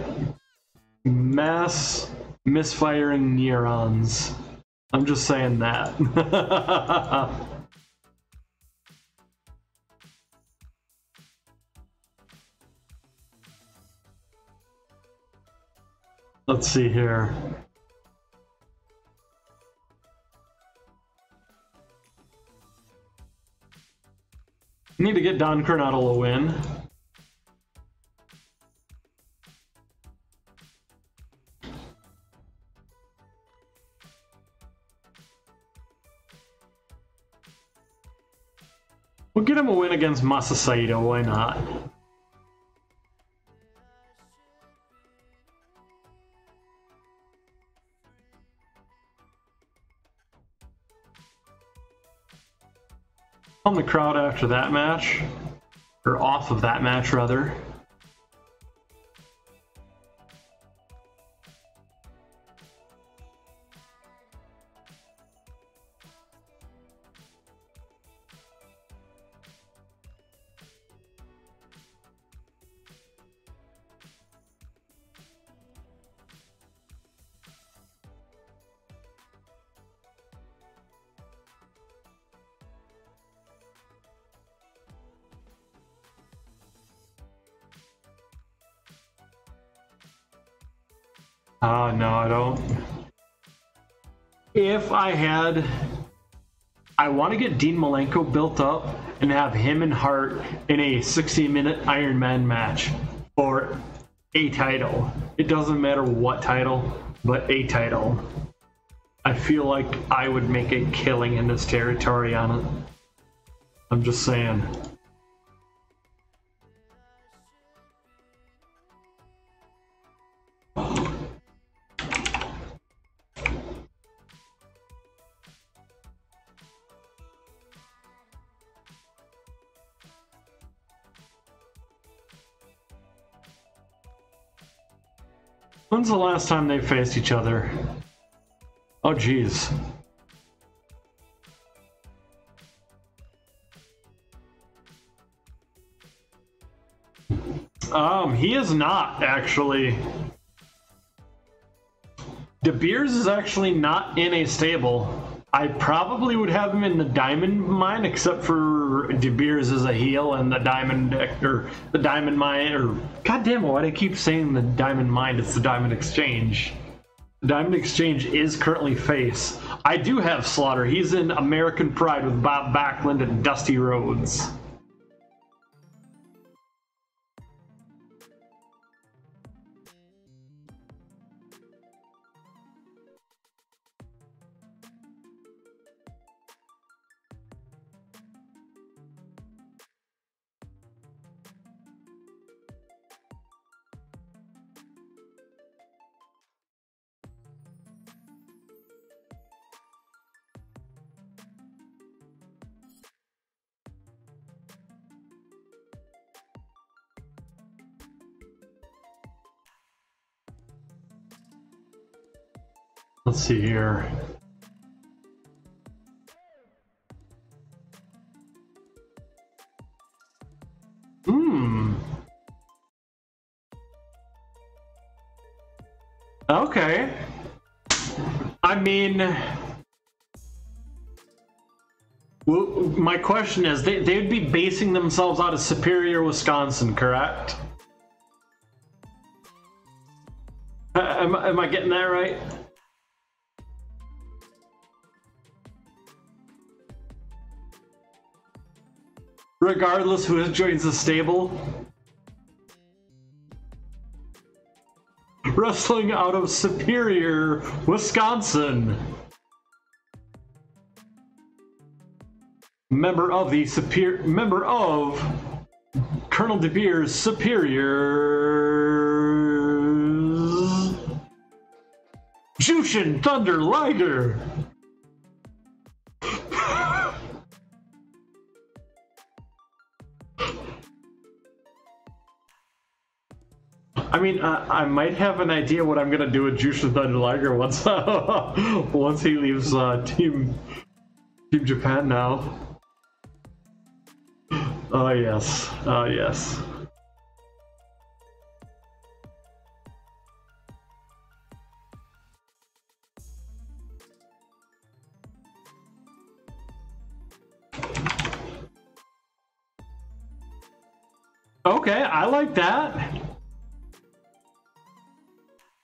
mass misfiring neurons. I'm just saying that. Let's see here. Need to get Don Coronado a win. We'll get him a win against Masa Saito, why not? On the crowd after that match, or off of that match rather. No, I don't. If I had... I want to get Dean Malenko built up and have him and Hart in a 60-minute Iron Man match for a title. It doesn't matter what title, but a title. I feel like I would make a killing in this territory on it. I'm just saying. When's the last time they faced each other? Oh, jeez. He is not, actually. De Beers is actually not in a stable. I probably would have him in the Diamond Mine, except for De Beers is a heel and the Diamond Mine, or goddamn, why do I keep saying the Diamond Mine? It's the Diamond Exchange. Diamond Exchange is currently face. I do have Slaughter. He's in American Pride with Bob Backlund and Dusty Rhodes. Let's see here. Okay. I mean, well, my question is, they'd be basing themselves out of Superior, Wisconsin, correct? Am I getting that right? Regardless who joins the stable. Wrestling out of Superior, Wisconsin. Member of Colonel De Beer's Superiors, Jushin Thunder Liger. I mean, I might have an idea what I'm gonna do with Jushin Thunder Liger once once he leaves Team Japan now. Oh yes, oh yes. Okay, I like that.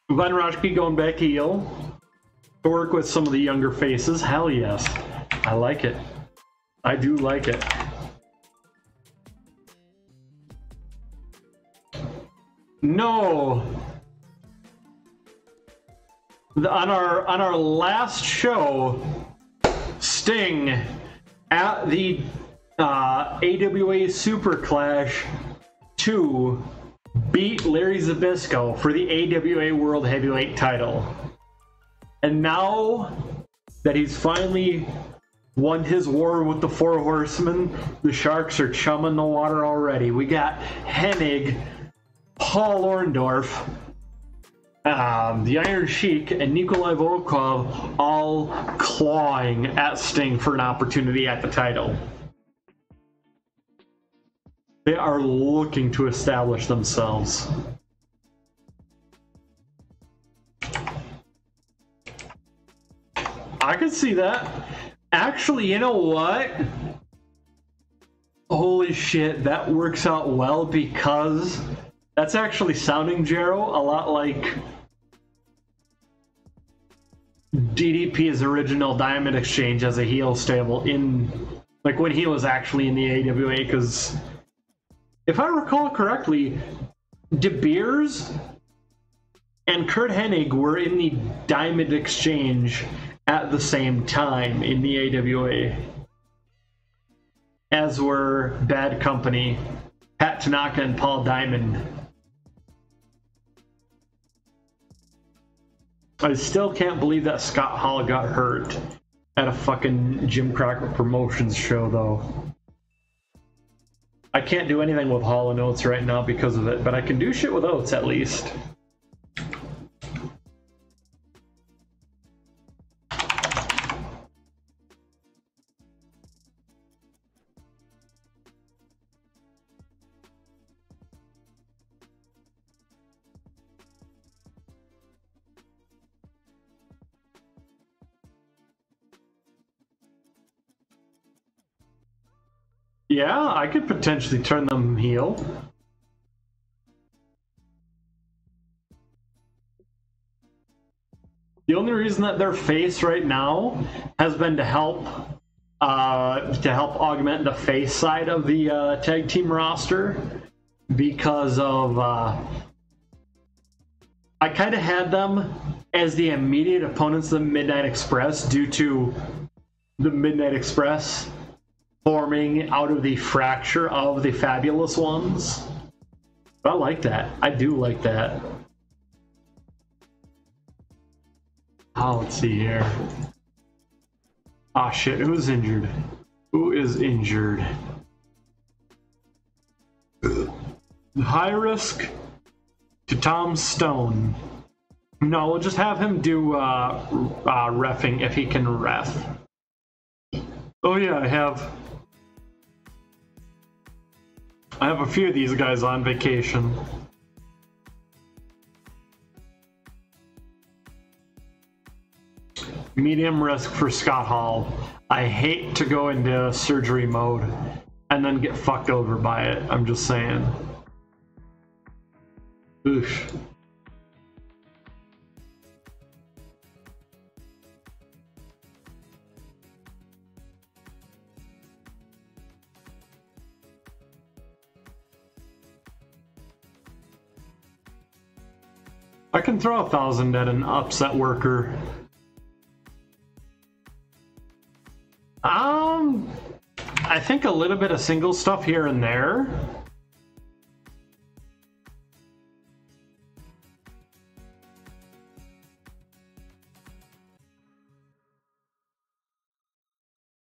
Glenn Rajki going back heel to work with some of the younger faces. Hell yes. I like it. I do like it. No. On our last show, Sting at the AWA Super Clash 2 beat Larry Zbyszko for the AWA World Heavyweight title. And now that he's finally won his war with the Four Horsemen, the Sharks are chumming the water already. We got Hennig, Paul Orndorff, the Iron Sheik, and Nikolai Volkov all clawing at Sting for an opportunity at the title. They are looking to establish themselves. I can see that. Actually, you know what? Holy shit, that works out well because that's actually sounding, Jero, a lot like DDP's original Diamond Exchange as a heel stable in, like, when he was actually in the AWA, because if I recall correctly, De Beers and Kurt Hennig were in the Diamond Exchange at the same time in the AWA, as were Bad Company, Pat Tanaka, and Paul Diamond. I still can't believe that Scott Hall got hurt at a fucking Jim Crockett Promotions show, though. I can't do anything with Hall and Oates right now because of it, but I can do shit with Oates at least. Yeah, I could potentially turn them heel. The only reason that they're face right now has been to help augment the face side of the tag team roster, because of I kind of had them as the immediate opponents of the Midnight Express due to the Midnight Express forming out of the fracture of the Fabulous Ones. But I like that. I do like that. Oh, let's see here. Ah, shit. Who's injured? Who is injured? High risk to Tom Stone. No, we'll just have him do reffing if he can ref. Oh yeah, I have a few of these guys on vacation. Medium risk for Scott Hall. I hate to go into surgery mode and then get fucked over by it. I'm just saying. Oof. I can throw 1,000 at an upset worker. I think a little bit of single stuff here and there.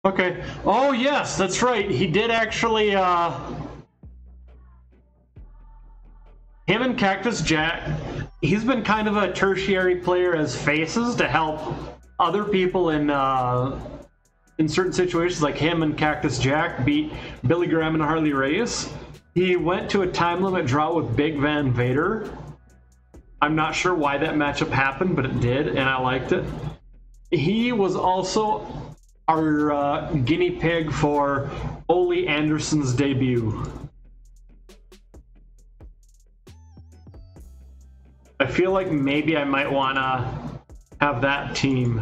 Okay. Oh yes, that's right. He did actually him and Cactus Jack, he's been kind of a tertiary player as faces to help other people in certain situations, like him and Cactus Jack beat Billy Graham and Harley Race. He went to a time limit draw with Big Van Vader. I'm not sure why that matchup happened, but it did, and I liked it. He was also our guinea pig for Ole Anderson's debut. I feel like maybe I might want to have that team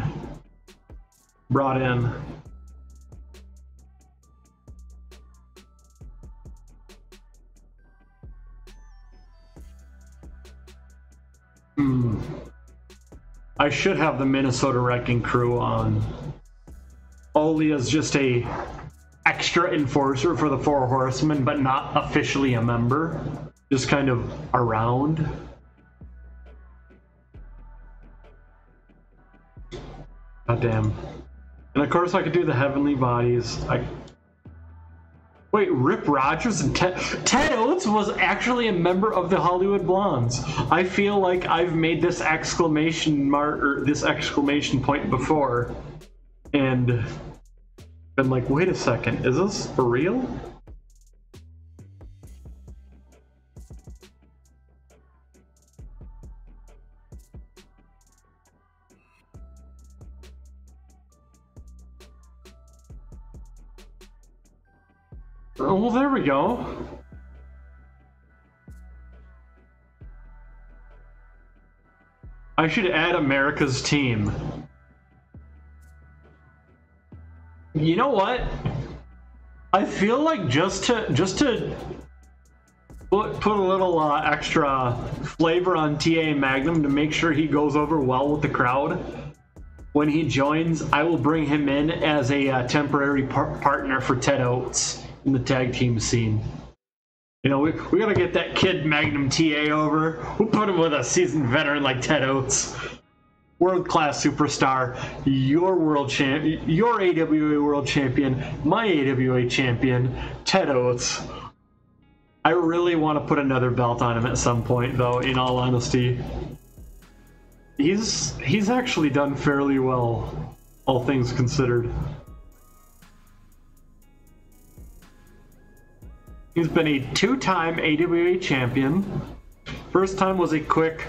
brought in. I should have the Minnesota Wrecking Crew on. Ole is just a extra enforcer for the Four Horsemen, but not officially a member. Just kind of around. God damn. And of course I could do the Heavenly Bodies. Wait, Rip Rogers and Ted Oates was actually a member of the Hollywood Blondes. I feel like I've made this exclamation mark or this exclamation point before, and been like, wait a second, is this for real? Oh, well, there we go. I should add America's team. You know what? I feel like just to put a little extra flavor on TA Magnum to make sure he goes over well with the crowd. When he joins, I will bring him in as a temporary partner for Ted Oates in the tag team scene. You know, we gotta get that kid Magnum TA over. We'll put him with a seasoned veteran like Ted Oates. World-class superstar, your world champ, your AWA world champion, my AWA champion, Ted Oates. I really want to put another belt on him at some point, though, in all honesty. He's actually done fairly well, all things considered. He's been a two-time AWA champion. First time was a quick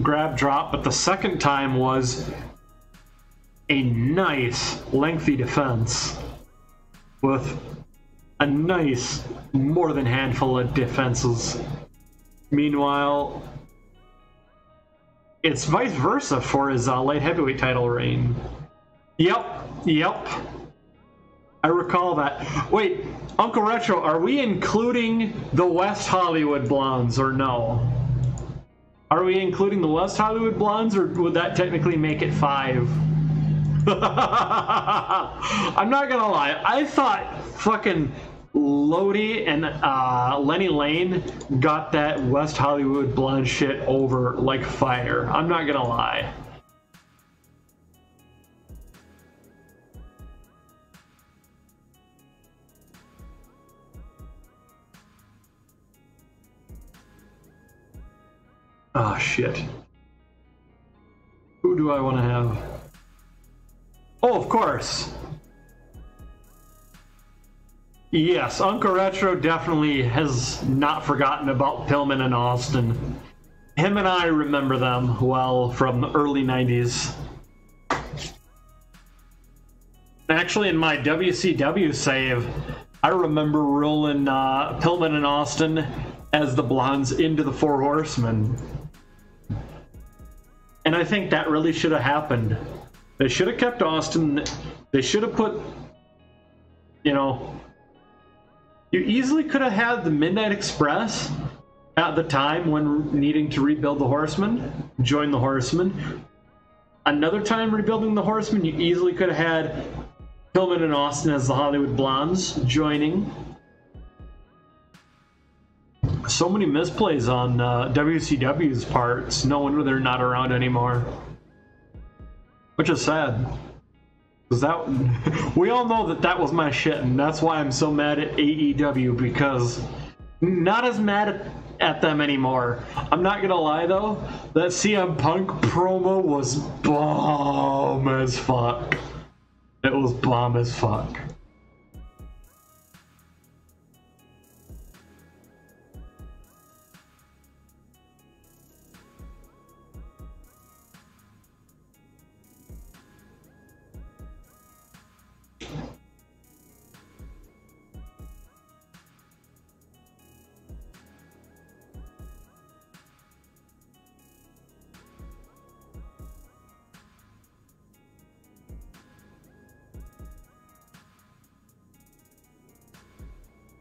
grab drop, but the second time was a nice lengthy defense with a nice more than handful of defenses. Meanwhile, it's vice versa for his light heavyweight title reign. Yep. I recall that. Wait, Uncle Retro, are we including the West Hollywood Blondes or no? Are we including the West Hollywood Blondes, or would that technically make it 5? I'm not gonna lie, I thought fucking Lodi and Lenny Lane got that West Hollywood Blonde shit over like fire. I'm not gonna lie. Oh shit. Who do I want to have? Oh, of course. Yes, Uncle Retro definitely has not forgotten about Pillman and Austin. Him and I remember them well from the early 90s. Actually, in my WCW save, I remember rolling Pillman and Austin as the Blondes into the Four Horsemen. And I think that really should have happened. They should have kept Austin. They should have put, you know, you easily could have had the Midnight Express at the time when needing to rebuild the Horsemen, join the Horsemen. Another time rebuilding the Horsemen, you easily could have had Pillman and Austin as the Hollywood Blondes joining. So many misplays on WCW's parts. No wonder they're not around anymore. Which is sad. Because that, we all know that that was my shit, and that's why I'm so mad at AEW, because not as mad at them anymore. I'm not gonna lie though, that CM Punk promo was bomb as fuck. It was bomb as fuck.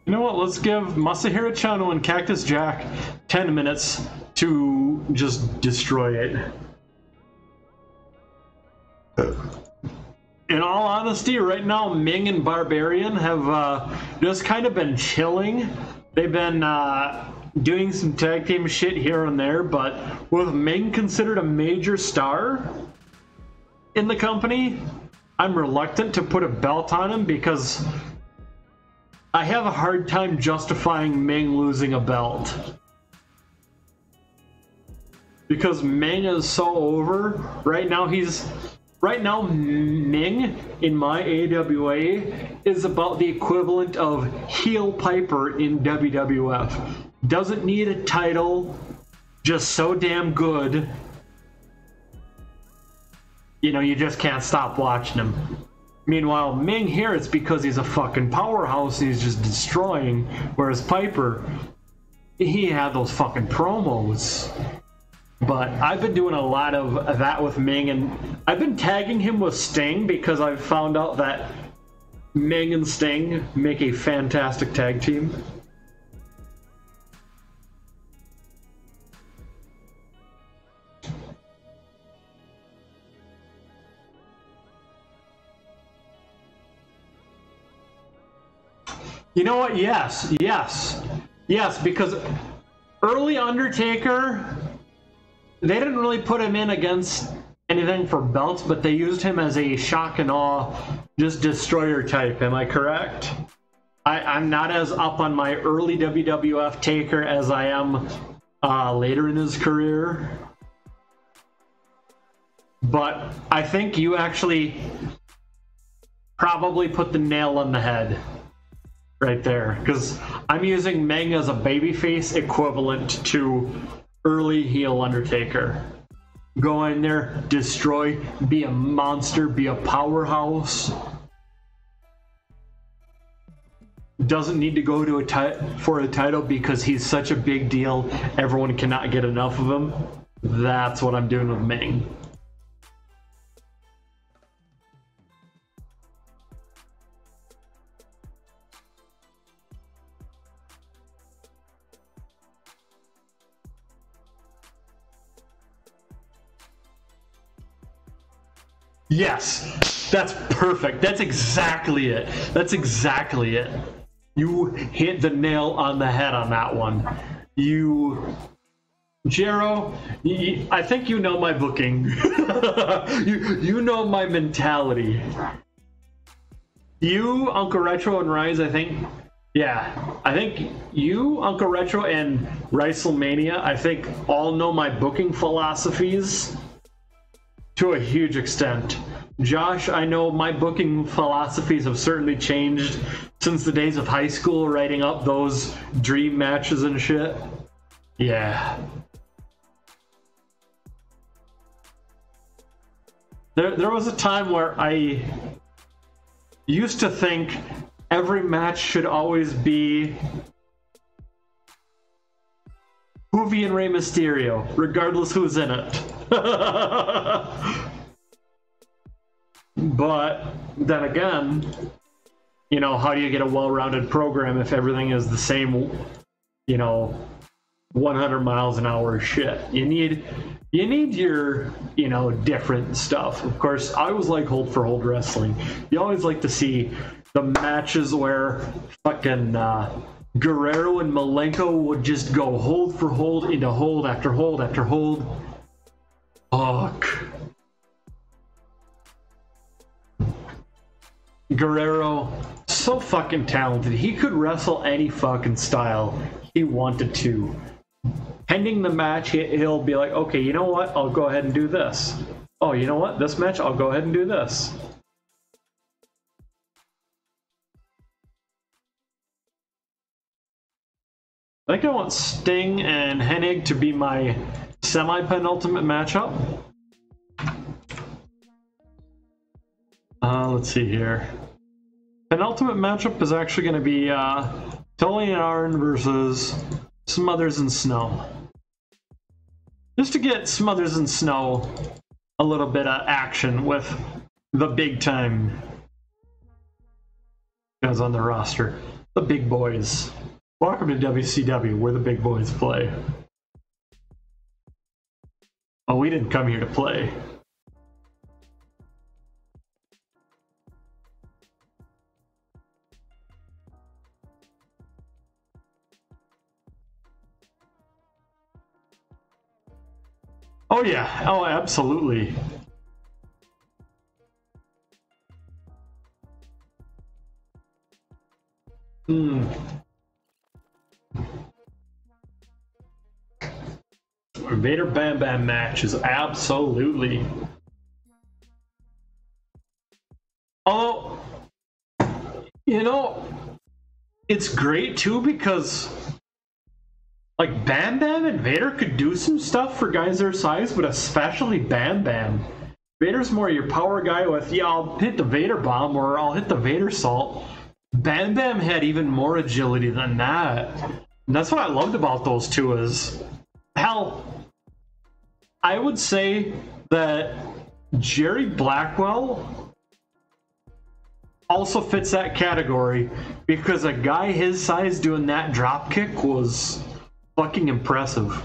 You know what, let's give Masahiro Chono and Cactus Jack 10 minutes to just destroy it. In all honesty, right now, Ming and Barbarian have just kind of been chilling. They've been doing some tag team shit here and there, but with Ming considered a major star in the company, I'm reluctant to put a belt on him because I have a hard time justifying Ming losing a belt. Because Ming is so over. Right now Ming in my AWA is about the equivalent of heel Piper in WWF. Doesn't need a title, just so damn good. You know, you just can't stop watching him. Meanwhile, Ming here, it's because he's a fucking powerhouse and he's just destroying. Whereas Piper, he had those fucking promos. But I've been doing a lot of that with Ming, and I've been tagging him with Sting because I've found out that Ming and Sting make a fantastic tag team. You know what? Yes, because early Undertaker, they didn't really put him in against anything for belts, but they used him as a shock and awe, just destroyer type. Am I correct? I'm not as up on my early WWF Taker as I am later in his career. But I think you actually probably put the nail on the head right there, because I'm using Ming as a babyface equivalent to early heel Undertaker. Go in there, destroy, be a monster, be a powerhouse. Doesn't need to go to for a title because he's such a big deal, everyone cannot get enough of him. That's what I'm doing with Ming. Yes, that's perfect. That's exactly it. That's exactly it. You hit the nail on the head on that one. Jero, I think you know my booking. you know my mentality. You, Uncle Retro, and Rise, I think you, Uncle Retro, and WrestleMania, I think all know my booking philosophies to a huge extent. Josh, I know my booking philosophies have certainly changed since the days of high school, writing up those dream matches and shit. Yeah. There was a time where I used to think every match should always be Hoovy and Rey Mysterio, regardless who's in it. But then again, you know, how do you get a well-rounded program if everything is the same, you know, 100 miles an hour shit? You need your, you know, different stuff. Of course, I always like hold for hold wrestling. You always like to see the matches where fucking Guerrero and Malenko would just go hold for hold into hold after hold after hold. Fuck. Guerrero, so fucking talented. He could wrestle any fucking style he wanted to. Pending the match, he'll be like, okay, you know what? I'll go ahead and do this. Oh, you know what? This match, I'll go ahead and do this. I think I want Sting and Hennig to be my semi-penultimate matchup. Let's see here. Penultimate matchup is actually going to be Tully and Arn versus Smothers and Snow. Just to get Smothers and Snow a little bit of action with the big time guys on the roster. The big boys. Welcome to WCW, where the big boys play. Oh, we didn't come here to play. Oh yeah, oh absolutely. Vader Bam Bam matches, absolutely. Oh, you know, it's great too because like Bam Bam and Vader could do some stuff for guys their size, but especially Bam Bam. Vader's more your power guy with, yeah, I'll hit the Vader bomb or I'll hit the Vader salt. Bam Bam had even more agility than that. And that's what I loved about those two is, hell, I would say that Jerry Blackwell also fits that category because a guy his size doing that drop kick was fucking impressive.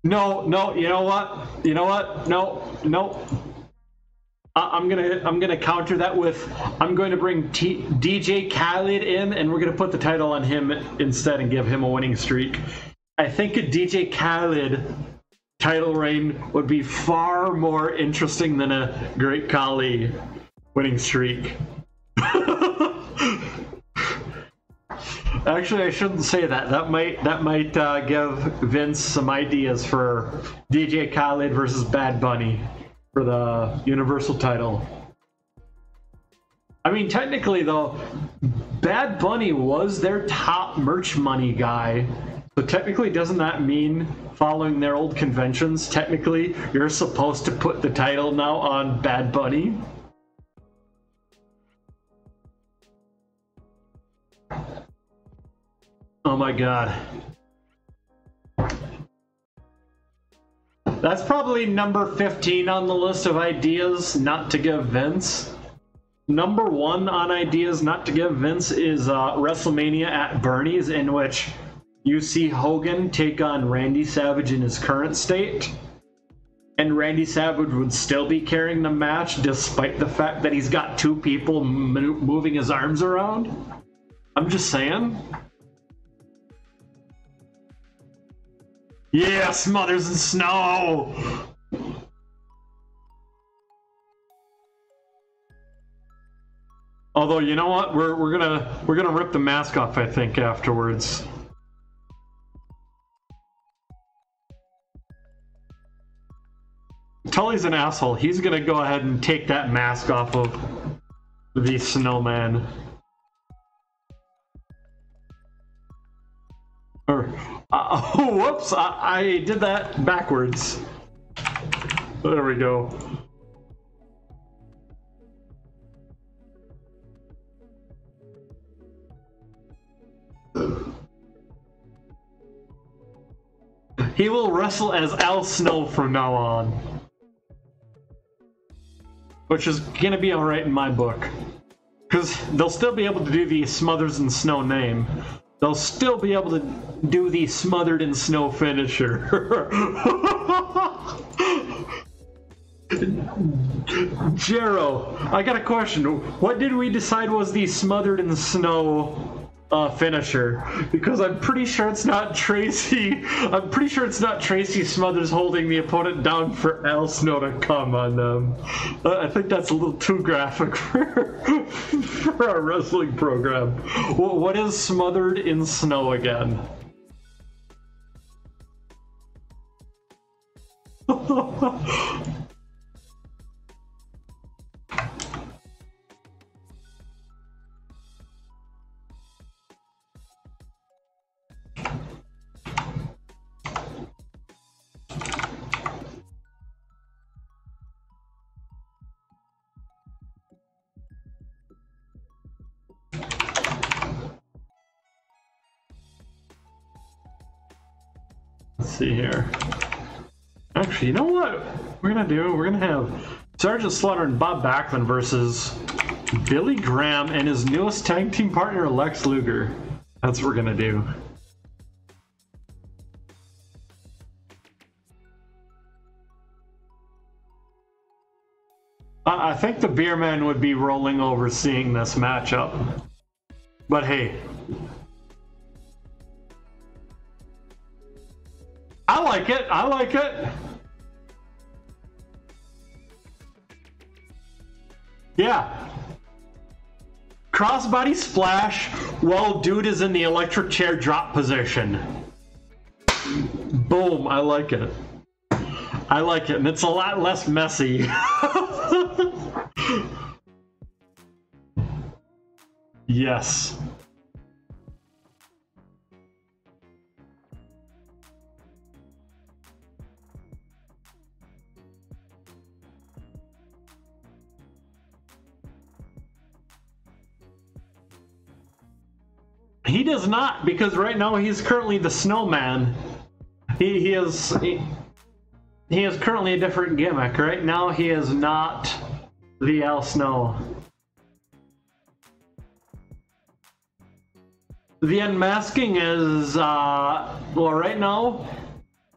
No, you know what? No. I'm gonna counter that with I'm going to bring DJ Khaled in, and we're gonna put the title on him instead and give him a winning streak. I think a DJ Khaled title reign would be far more interesting than a Great Khali winning streak. Actually, I shouldn't say that. That might give Vince some ideas for DJ Khaled versus Bad Bunny for the Universal title. I mean, technically though, Bad Bunny was their top merch money guy. So technically, doesn't that mean, following their old conventions, technically you're supposed to put the title now on Bad Bunny? Oh my god. That's probably number 15 on the list of ideas not to give Vince. Number 1 on ideas not to give Vince is WrestleMania at Bernie's, in which you see Hogan take on Randy Savage in his current state. And Randy Savage would still be carrying the match despite the fact that he's got 2 people moving his arms around. I'm just saying. Yeah, Smothers and Snow! Although, you know what? We're gonna rip the mask off, I think, afterwards. Tully's an asshole. He's gonna go ahead and take that mask off of the snowman. Oh, whoops! I did that backwards. There we go. He will wrestle as Al Snow from now on. Which is gonna be alright in my book. Because they'll still be able to do the Smothers and Snow name. They'll still be able to do the Smothered in Snow finisher. Jero, I got a question. What did we decide was the Smothered in Snow finisher? Because I'm pretty sure it's not Tracy. I'm pretty sure it's not Tracy Smothers holding the opponent down for Al Snow to come on them. I think that's a little too graphic for our wrestling program. What is Smothered in Snow again? Let's see here. Actually, you know what we're gonna do? We're gonna have Sergeant Slaughter and Bob Backlund versus Billy Graham and his newest tag team partner, Lex Luger. That's what we're gonna do. I think the beer man would be rolling over seeing this matchup. But hey. I like it. I like it. Yeah. Crossbody splash while dude is in the electric chair drop position. Boom. I like it. I like it. And it's a lot less messy. Yes. He does not, because right now he's currently the snowman. He is currently a different gimmick. Right now he is not the Al Snow. The unmasking is, well, right now,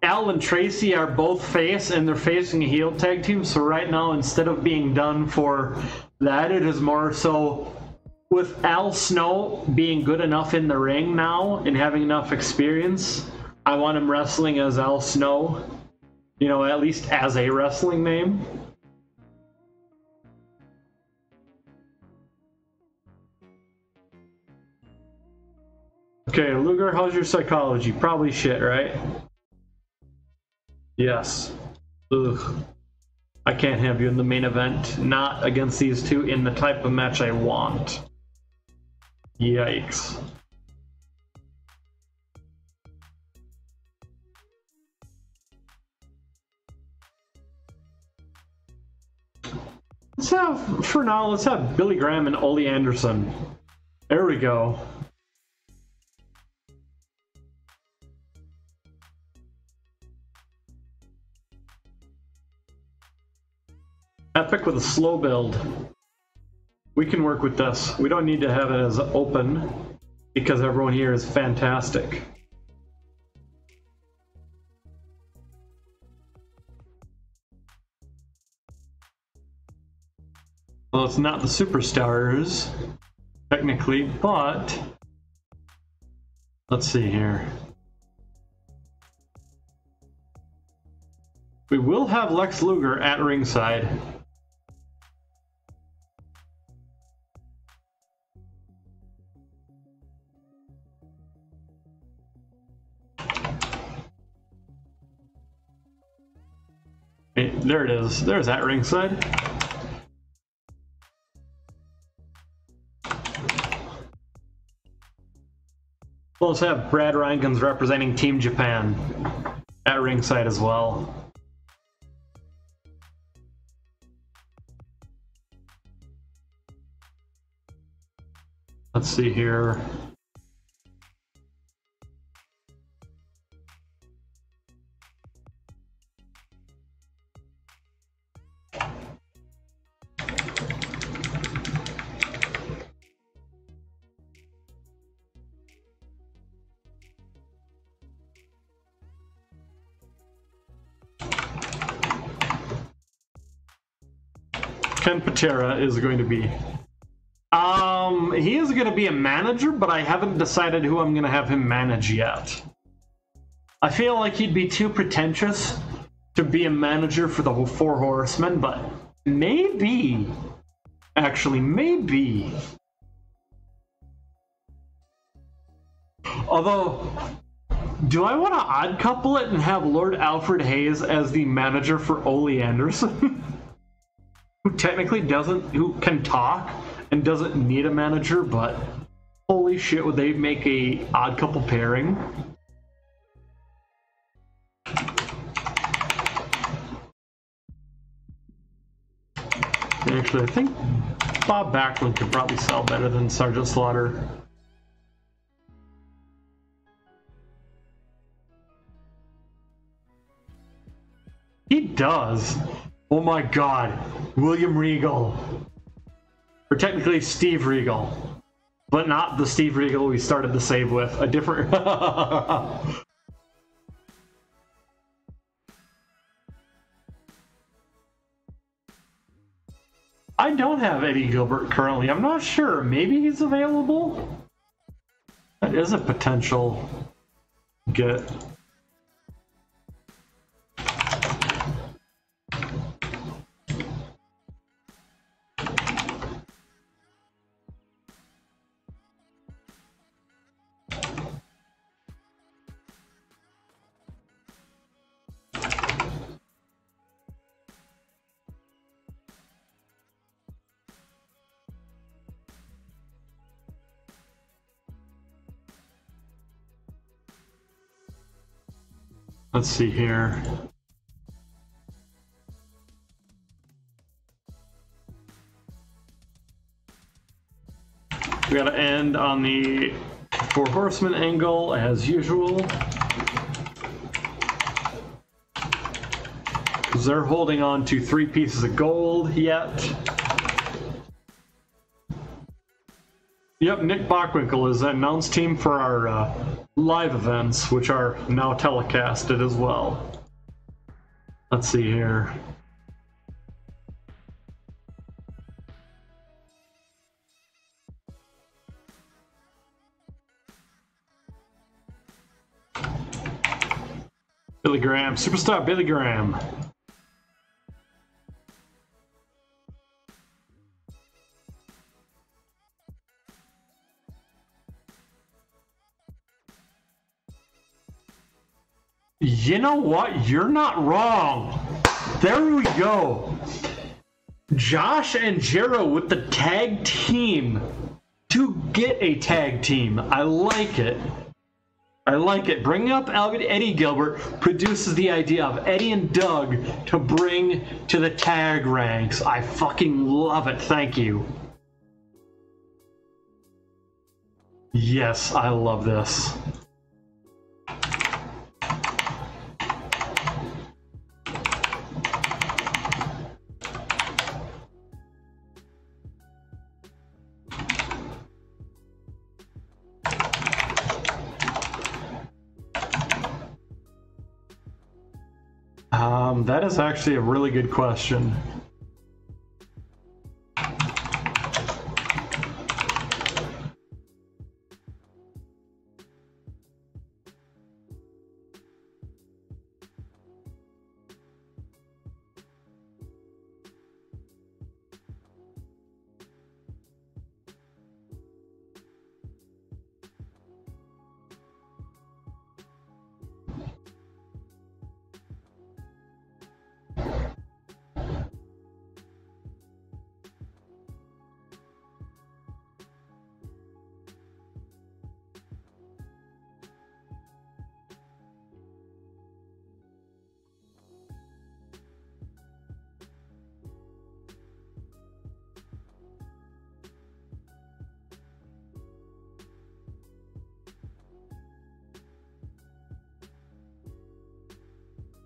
Al and Tracy are both face, and they're facing a heel tag team, so right now, instead of being done for that, it is more so with Al Snow being good enough in the ring now and having enough experience. I want him wrestling as Al Snow, you know, at least as a wrestling name. Okay, Luger, how's your psychology? Probably shit, right? Yes. Ugh. I can't have you in the main event. Not against these two in the type of match I want. Yikes. Let's have, for now, let's have Billy Graham and Ole Anderson. There we go. Epic with a slow build. We can work with this. We don't need to have it as open because everyone here is fantastic. Well, it's not the superstars, technically, but let's see here. We will have Lex Luger at ringside. Hey, there it is. There's at ringside. We'll also have Brad Rankins representing Team Japan at ringside as well. Let's see here. Ken Patera is going to be. He is going to be a manager, but I haven't decided who I'm going to have him manage yet. I feel like he'd be too pretentious to be a manager for the Four Horsemen, but maybe. Actually, maybe. Although, do I want to odd couple it and have Lord Alfred Hayes as the manager for Ole Anderson? Who technically who can talk and doesn't need a manager, but holy shit, would they make a odd couple pairing? Actually, I think Bob Backlund could probably sell better than Sergeant Slaughter. He does. Oh my god, William Regal. Or technically Steve Regal. But not the Steve Regal we started the save with. A different... I don't have Eddie Gilbert currently. I'm not sure. Maybe he's available? That is a potential get. Let's see here. We gotta end on the Four Horsemen angle as usual. Because they're holding on to 3 pieces of gold yet. Yep, Nick Bockwinkel is the announce team for our live events, which are now telecasted as well. Let's see here. Billy Graham, superstar Billy Graham. You know what? You're not wrong. There we go. Josh and Jero with the tag team to get a tag team. I like it. I like it. Bringing up Eddie Gilbert produces the idea of Eddie and Doug to bring to the tag ranks. I fucking love it. Thank you. Yes, I love this. That is actually a really good question.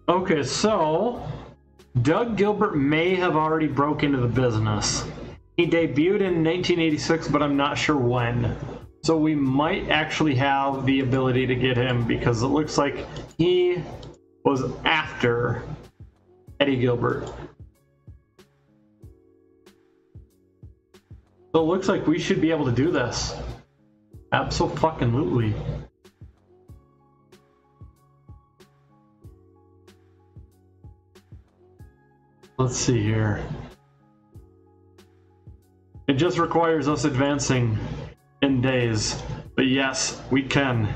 Okay, so Doug Gilbert may have already broke into the business. He debuted in 1986, but I'm not sure when. So we might actually have the ability to get him because it looks like he was after Eddie Gilbert. So it looks like we should be able to do this. Abso-fucking-lutely. Let's see here. It just requires us advancing in days. But yes, we can.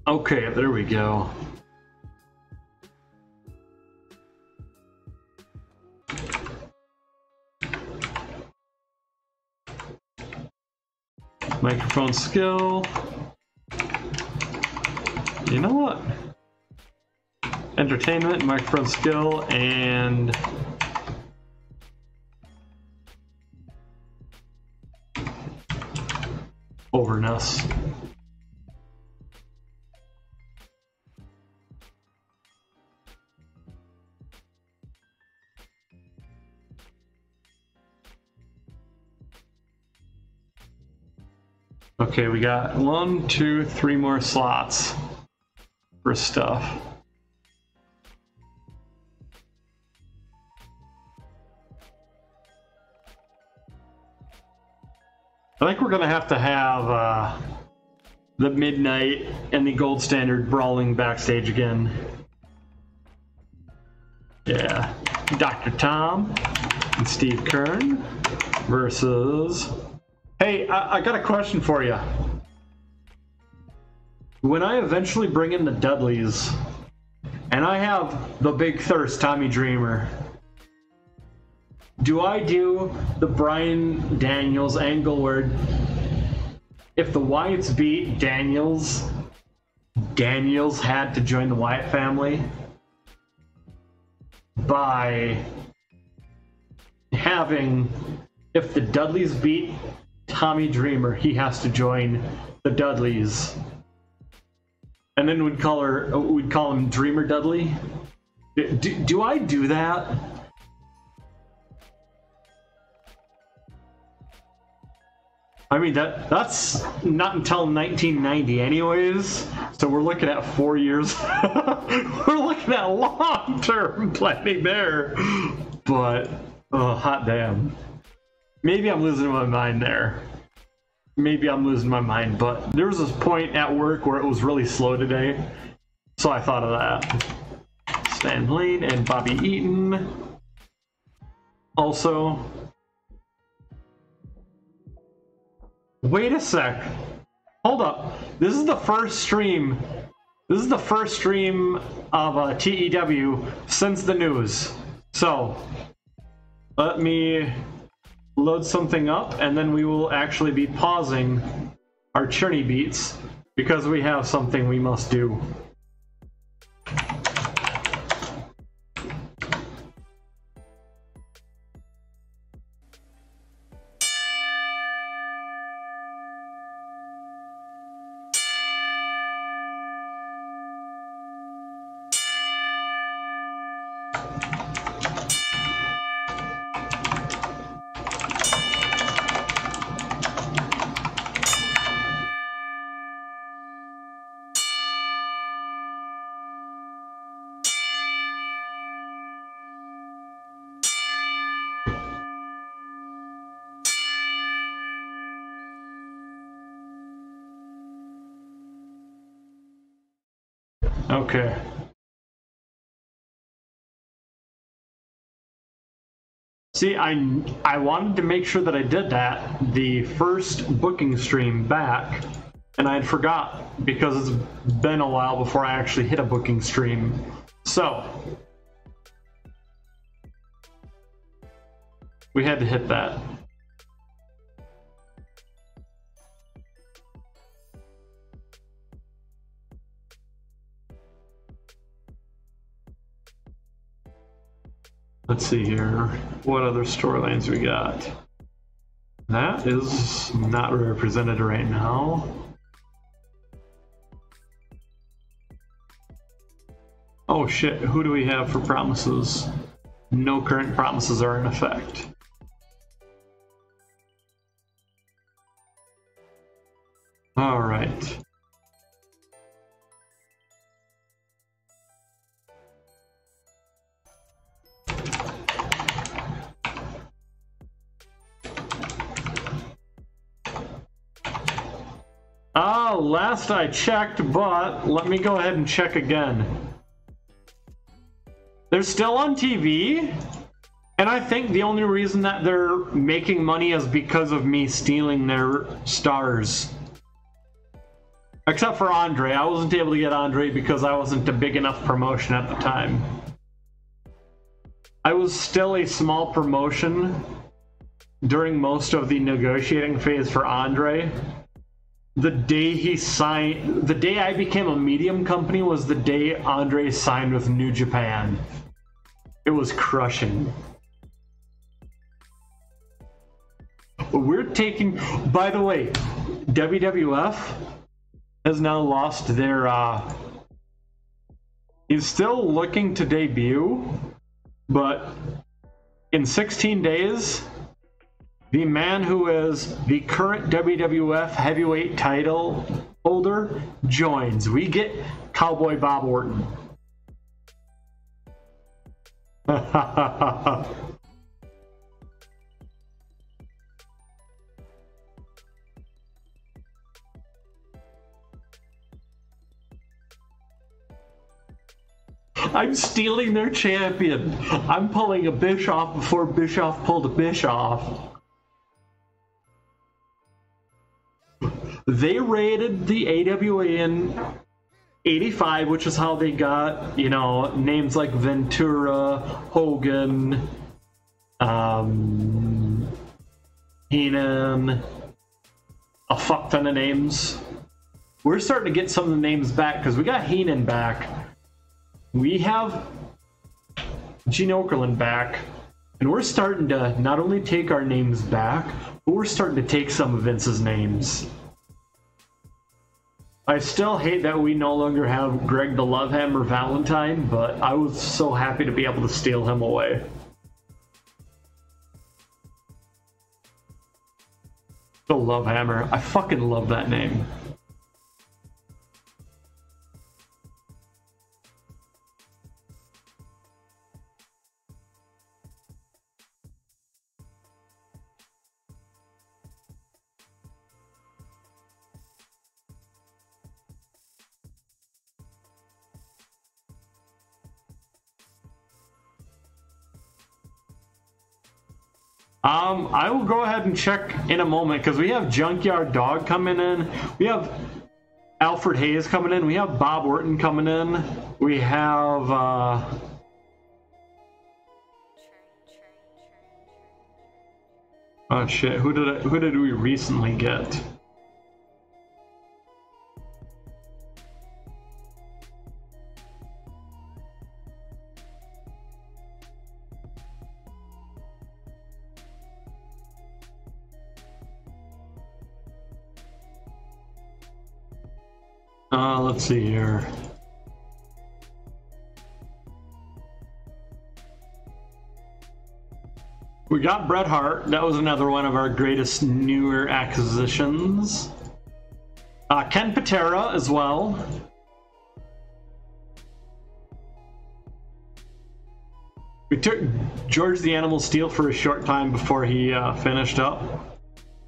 Okay, there we go. Microphone skill. You know what? Entertainment, microphone skill, and overness. Okay, we got 1, 2, 3 more slots for stuff. I think we're gonna have the Midnight and the Gold Standard brawling backstage again. Yeah, Dr. Tom and Steve Kern versus... Hey, I got a question for you. When I eventually bring in the Dudleys, and I have the Big Thirst Tommy Dreamer, do I do the Bryan Daniels angle where if the Wyatts beat Daniels, Daniels had to join the Wyatt family by having, if the Dudleys beat Tommy Dreamer, he has to join the Dudleys, and then we'd call him Dreamer Dudley. Do I do that? I mean that's not until 1990 anyways, so we're looking at 4 years. We're looking at long-term planning there, but hot damn. Maybe I'm losing my mind there. Maybe I'm losing my mind, but there was this point at work where it was really slow today, so I thought of that. Stan Lane and Bobby Eaton. Also, wait a sec. Hold up. This is the first stream. This is the first stream of TEW since the news. So, let me load something up, and then we will actually be pausing our churny beats because we have something we must do. Okay. See, I wanted to make sure that I did that the first booking stream back, and I had forgot because it's been a while before I actually hit a booking stream. So we had to hit that. Let's see here. What other storylines we got? That is not represented right now. Oh shit, who do we have for promises? No current promises are in effect. All right. Last I checked, but let me go ahead and check again. They're still on TV, and I think the only reason that they're making money is because of me stealing their stars. Except for Andre. I wasn't able to get Andre because I wasn't a big enough promotion at the time. I was still a small promotion during most of the negotiating phase for Andre. The day he signed, the day I became a medium company was the day Andre signed with New Japan. It was crushing. We're taking, by the way, WWF has now lost their, he's still looking to debut, but in 16 days, the man who is the current WWF heavyweight title holder joins. We get Cowboy Bob Orton. I'm stealing their champion. I'm pulling a Bischoff before Bischoff pulled a Bischoff. They raided the AWA in 85, which is how they got, you know, names like Ventura, Hogan, Heenan, a fuck ton of names. We're starting to get some of the names back because we got Heenan back. We have Gene Okerlund back. And we're starting to not only take our names back, but we're starting to take some of Vince's names. I still hate that we no longer have Greg the Lovehammer Valentine, but I was so happy to be able to steal him away. The Lovehammer. I fucking love that name. I will go ahead and check in a moment because we have Junkyard Dog coming in. We have Alfred Hayes coming in. We have Bob Orton coming in. We have Oh shit, who did we recently get? Let's see here. We got Bret Hart. That was another one of our greatest newer acquisitions. Ken Patera as well. We took George the Animal Steel for a short time before he finished up.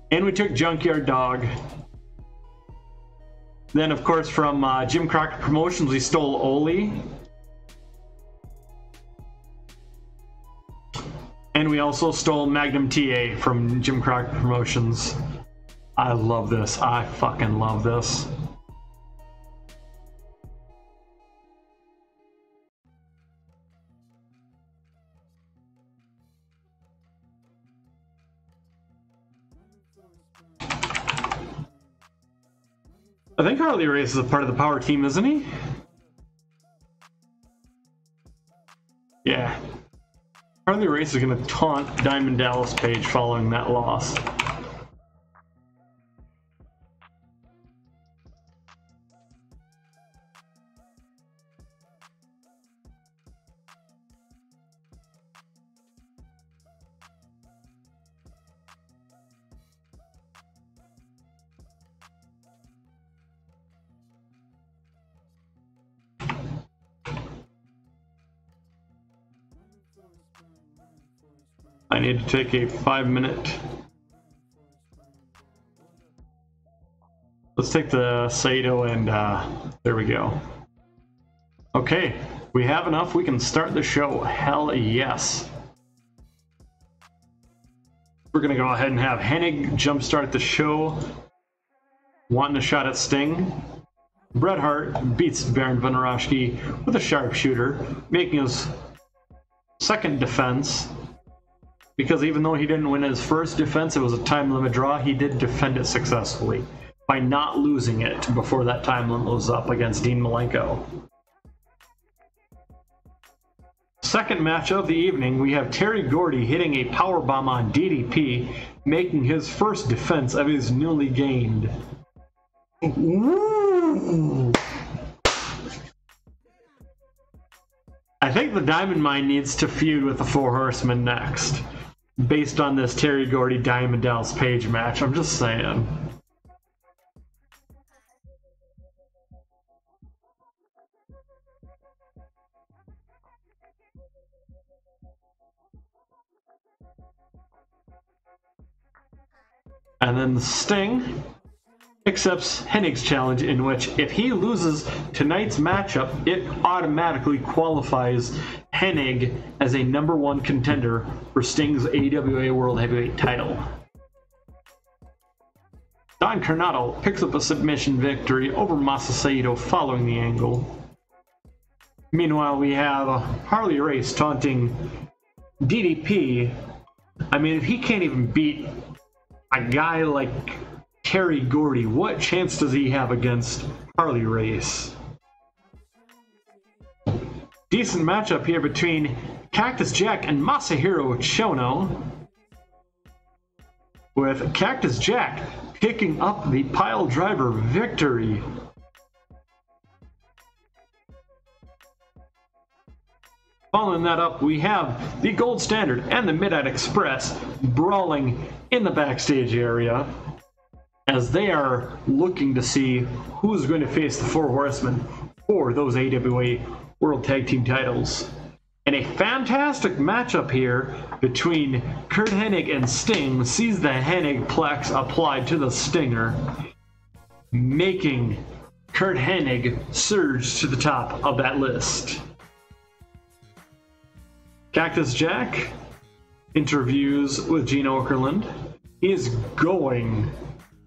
And we took Junkyard Dog. Then, of course, from Jim Crockett Promotions, we stole Oli. And we also stole Magnum TA from Jim Crockett Promotions. I love this. I fucking love this. I think Harley Race is a part of the Power Team, isn't he? Yeah. Harley Race is going to taunt Diamond Dallas Page following that loss. I need to take a 5-minute. Let's take the Sato and there we go. Okay, we have enough. We can start the show. Hell yes. We're gonna go ahead and have Hennig jumpstart the show. Wanting a shot at Sting. Bret Hart beats Baron von Raschke with a sharpshooter, making his second defense. Because even though he didn't win his first defense, it was a time limit draw, he did defend it successfully by not losing it before that time limit was up against Dean Malenko. Second match of the evening, we have Terry Gordy hitting a powerbomb on DDP, making his first defense of his newly gained. Ooh. I think the Diamond Mine needs to feud with the Four Horsemen next, based on this Terry Gordy Diamond Dallas Page match. I'm just saying. And then Sting accepts Hennig's challenge, in which if he loses tonight's matchup, it automatically qualifies Hennig as a #1 contender for Sting's AWA World Heavyweight title. Don Coronado picks up a submission victory over Masa Saito following the angle. Meanwhile, we have Harley Race taunting DDP. I mean, if he can't even beat a guy like Terry Gordy, what chance does he have against Harley Race? Decent matchup here between Cactus Jack and Masahiro Chono, with Cactus Jack picking up the pile driver victory. Following that up, we have the Gold Standard and the Midnight Express brawling in the backstage area, as they are looking to see who's going to face the Four Horsemen for those AWA World Tag Team titles. And a fantastic matchup here between Curt Hennig and Sting sees the Hennig Plex applied to the Stinger, making Curt Hennig surge to the top of that list. Cactus Jack interviews with Gene Okerlund. He is going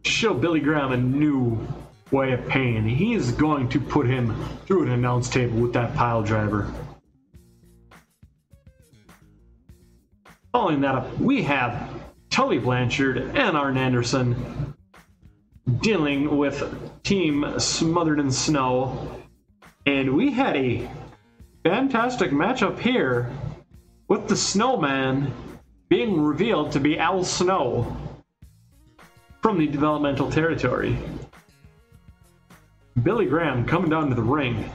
to show Billy Graham a new way of pain. He is going to put him through an announce table with that pile driver. Following that up, we have Tully Blanchard and Arn Anderson dealing with Team Smothered in Snow. And we had a fantastic matchup here with the Snowman being revealed to be Al Snow from the developmental territory. Billy Graham coming down to the ring,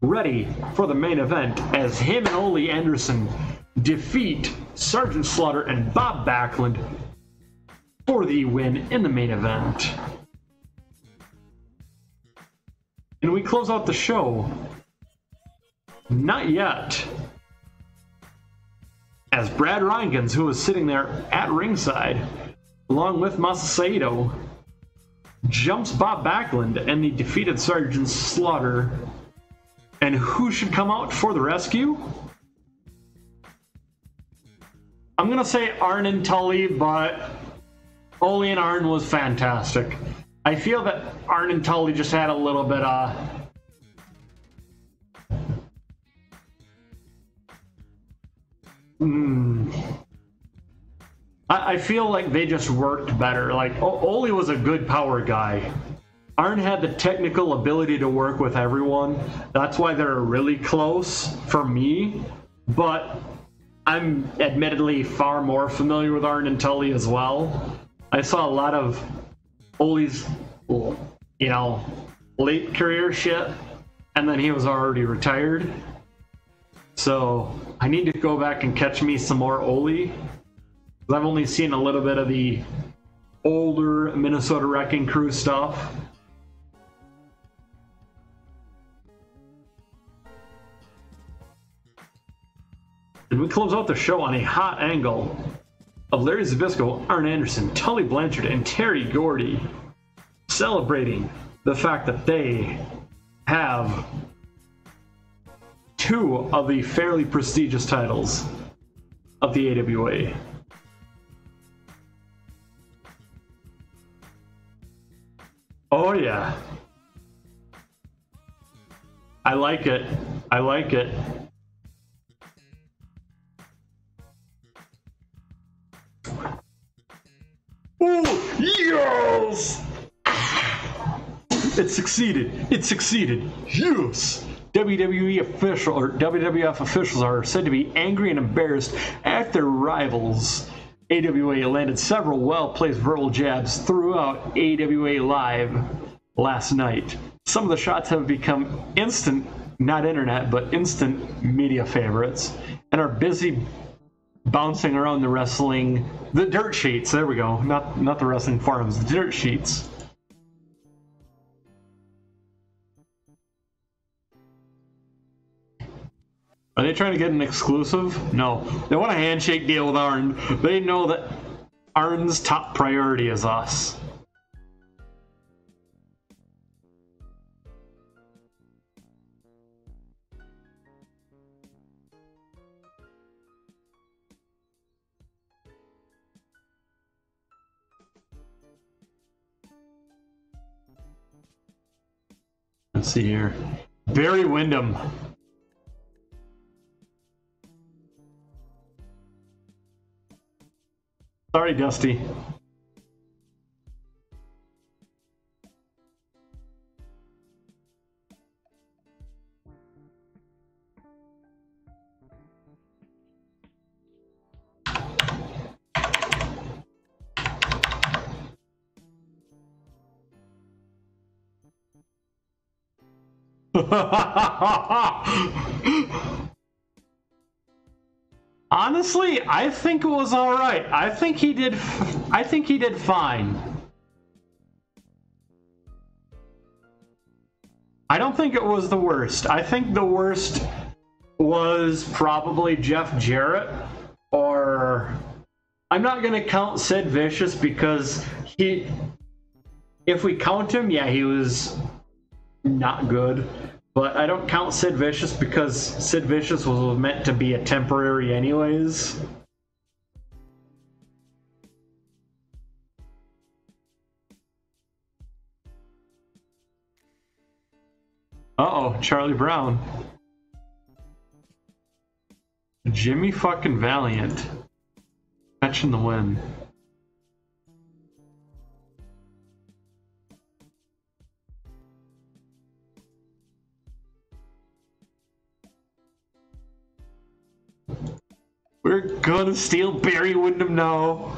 ready for the main event as him and Ole Anderson defeat Sergeant Slaughter and Bob Backlund for the win in the main event. And we close out the show. Not yet. As Brad Rheingans, who was sitting there at ringside, along with Masa Saito, jumps Bob Backlund and the defeated Sergeant Slaughter. And who should come out for the rescue? I'm gonna say Arn and Tully, but Ole and Arn was fantastic. I feel that Arn and Tully just had a little bit I feel like they just worked better. Like, Ole was a good power guy. Arn had the technical ability to work with everyone. That's why they're really close for me. But I'm admittedly far more familiar with Arn and Tully as well. I saw a lot of Ole's, late career shit, and then he was already retired. So I need to go back and catch me some more Ole. I've only seen a little bit of the older Minnesota Wrecking Crew stuff. And we close out the show on a hot angle of Larry Zbyszko, Arn Anderson, Tully Blanchard, and Terry Gordy celebrating the fact that they have two of the fairly prestigious titles of the AWA. Oh yeah. I like it. I like it. Oh, yes! It succeeded. It succeeded. Yes! WWE official or WWF officials are said to be angry and embarrassed at their rivals. AWA landed several well-placed verbal jabs throughout AWA Live last night. Some of the shots have become instant, not internet, but instant media favorites, and are busy bouncing around the dirt sheets. There we go. Not the wrestling forums, the dirt sheets. Are they trying to get an exclusive? No. They want a handshake deal with Arn. They know that Arn's top priority is us. Let's see here. Barry Windham. Sorry, Dusty. Honestly, I think it was all right. I think he did fine. I don't think it was the worst. I think the worst was probably Jeff Jarrett, or I'm not going to count Sid Vicious because if we count him, yeah, he was not good. But I don't count Sid Vicious because Sid Vicious was meant to be a temporary anyways. Uh-oh, Charlie Brown. Jimmy fucking Valiant. Catching the win. We're gonna steal Barry Windham now.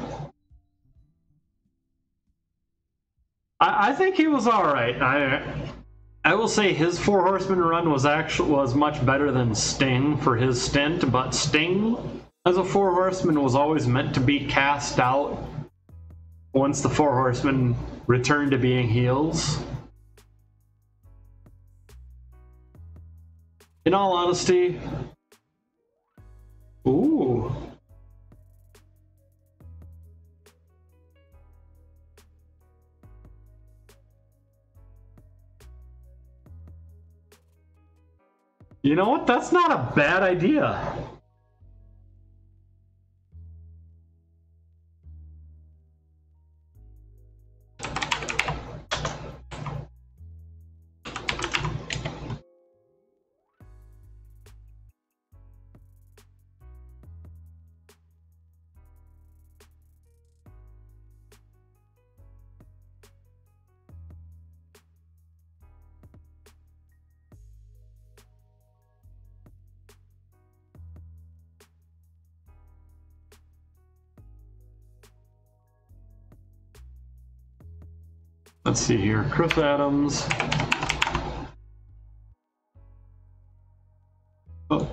I think he was all right. I will say his Four Horsemen run was much better than Sting for his stint, but Sting as a Four Horseman was always meant to be cast out once the Four Horsemen returned to being heels. In all honesty, ooh. You know what? That's not a bad idea. Let's see here. Chris Adams. Oh.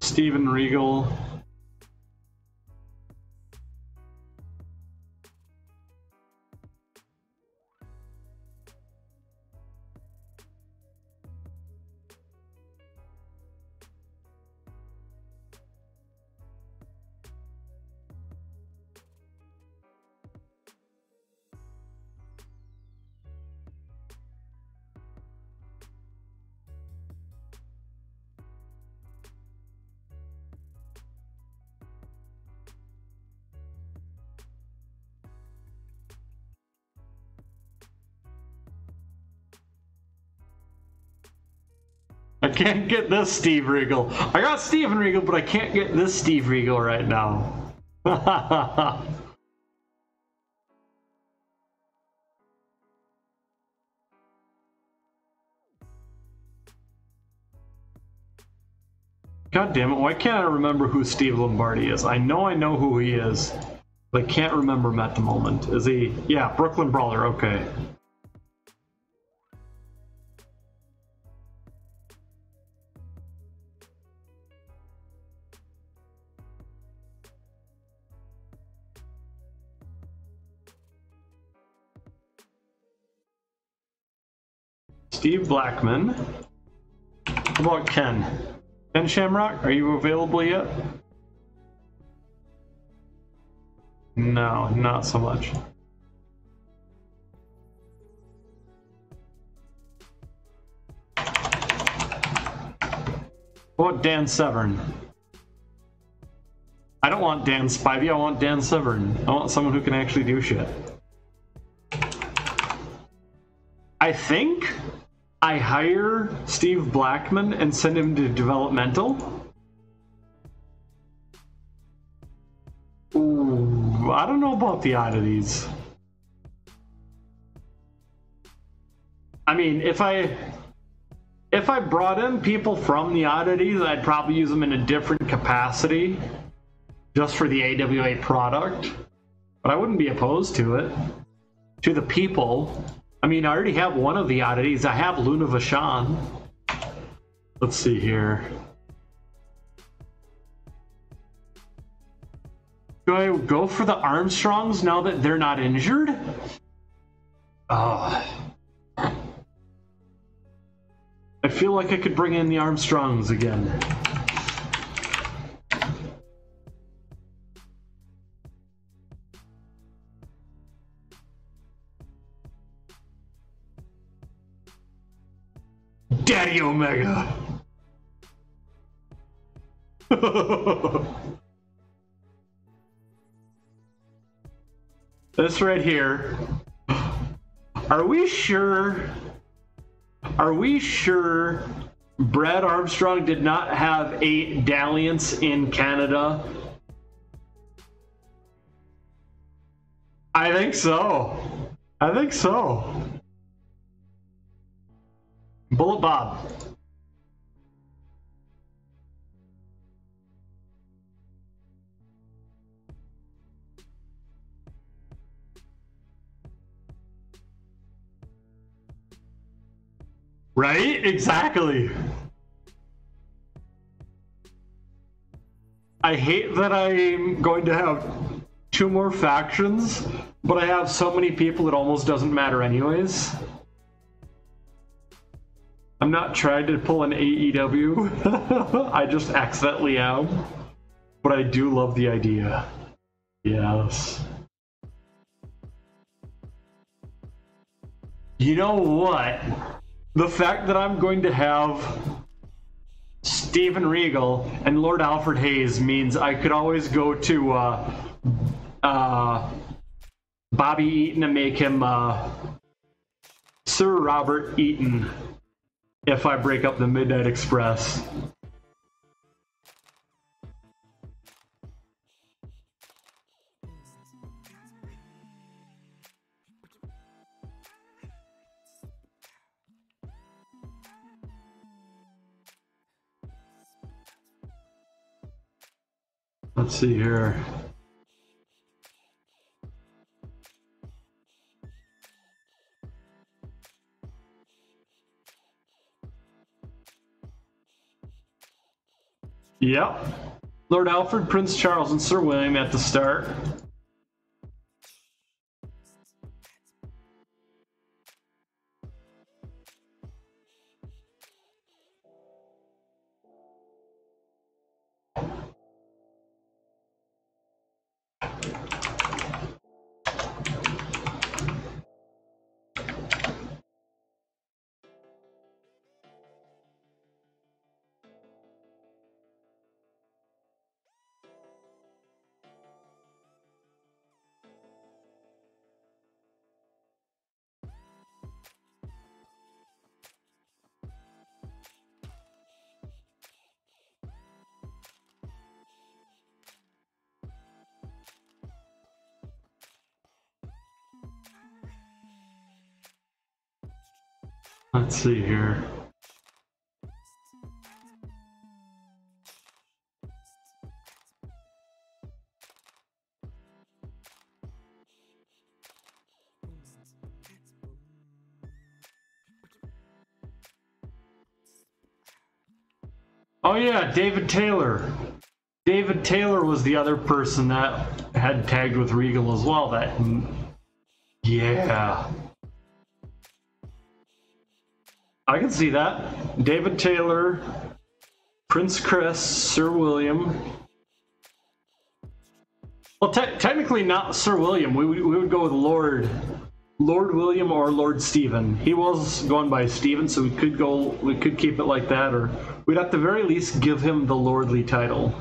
Steven Regal. I can't get this Steve Regal. I got Steven Regal, but I can't get this Steve Regal right now. God damn it, why can't I remember who Steve Lombardi is? I know who he is, but I can't remember him at the moment. Is he? Yeah, Brooklyn Brawler, okay. Steve Blackman. How about Ken? Ken Shamrock, are you available yet? No, not so much. What about Dan Severn? I don't want Dan Spivey, I want Dan Severn. I want someone who can actually do shit. I think I hire Steve Blackman and send him to developmental. Ooh, I don't know about the oddities. I mean, if I brought in people from the oddities, I'd probably use them in a different capacity, just for the AWA product. But I wouldn't be opposed to it. To the people. I mean, I already have one of the oddities. I have Luna Vachon. Let's see here. Do I go for the Armstrongs now that they're not injured? I feel like I could bring in the Armstrongs again. Daddy Omega. This right here. Are we sure Brad Armstrong did not have 8 dalliance in Canada? I think so. Bullet Bob. Right? Exactly. I hate that I'm going to have 2 more factions, but I have so many people it almost doesn't matter anyways. I'm not trying to pull an AEW. I just accidentally am. But I do love the idea. Yes. You know what? The fact that I'm going to have Steven Regal and Lord Alfred Hayes means I could always go to Bobby Eaton and make him Sir Robert Eaton if I break up the Midnight Express. Let's see here. Yep. Lord Alfred, Prince Charles, and Sir William at the start. Let's see here. Oh yeah, David Taylor. David Taylor was the other person that had tagged with Regal as well. That, yeah. I can see that. David Taylor, Prince Chris, Sir William. Well, technically not Sir William. We would go with Lord William or Lord Stephen. He was going by Stephen, so we could keep it like that, or we'd at the very least give him the lordly title.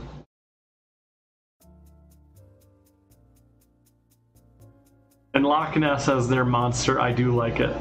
And Loch Ness as their monster, I do like it.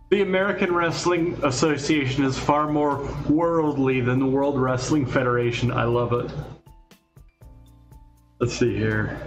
The American Wrestling Association is far more worldly than the World Wrestling Federation. I love it. Let's see here.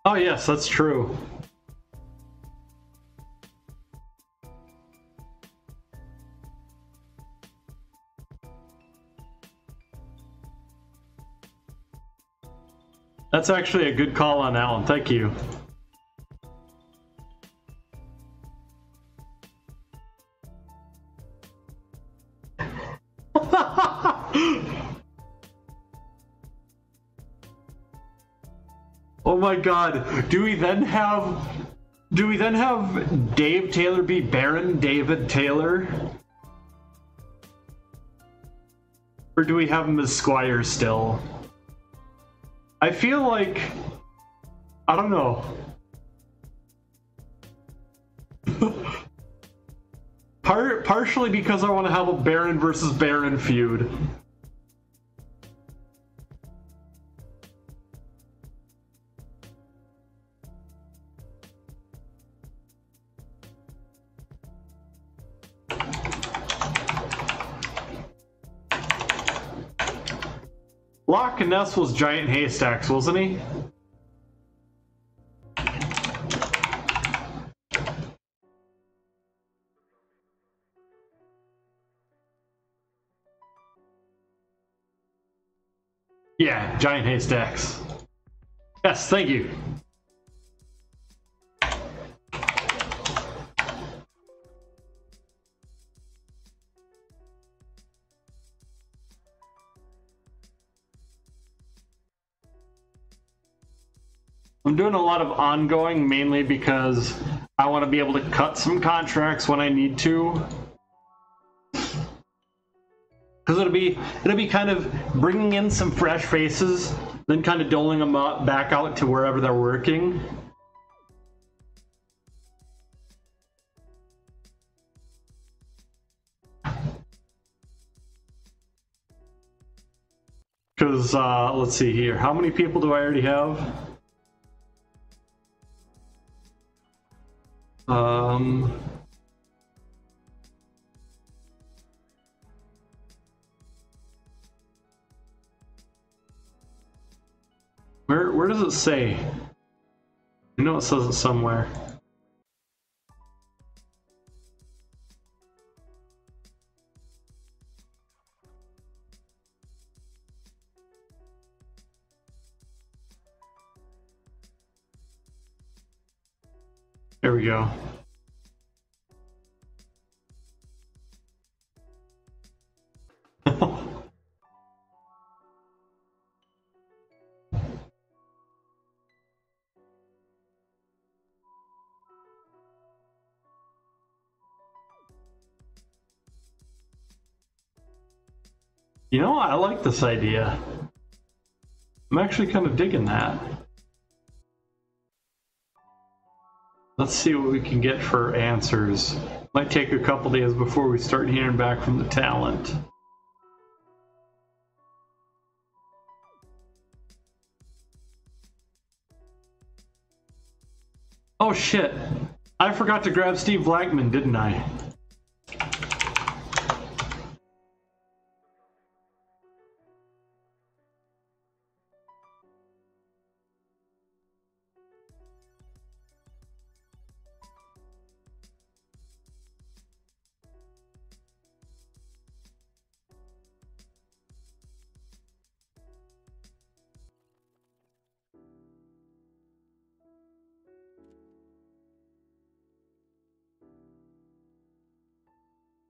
Oh yes, that's true. That's actually a good call on that one. Thank you. Oh my god. Do we then have Dave Taylor be Baron David Taylor? Or do we have him as Squire still? I feel like, I don't know. Partially because I want to have a Baron versus Baron feud. Loch Ness was giant haystacks, wasn't he? Yeah, giant haystacks. Yes, thank you. I'm doing a lot of ongoing, mainly because I want to be able to cut some contracts when I need to. Because it'll be kind of bringing in some fresh faces, then kind of doling them back out to wherever they're working. Because, let's see here. How many people do I already have? Where does it say? I know it says it somewhere. There we go. You know, I like this idea. I'm actually kind of digging that. Let's see what we can get for answers. Might take a couple days before we start hearing back from the talent. Oh shit! I forgot to grab Steve Blackman, didn't I?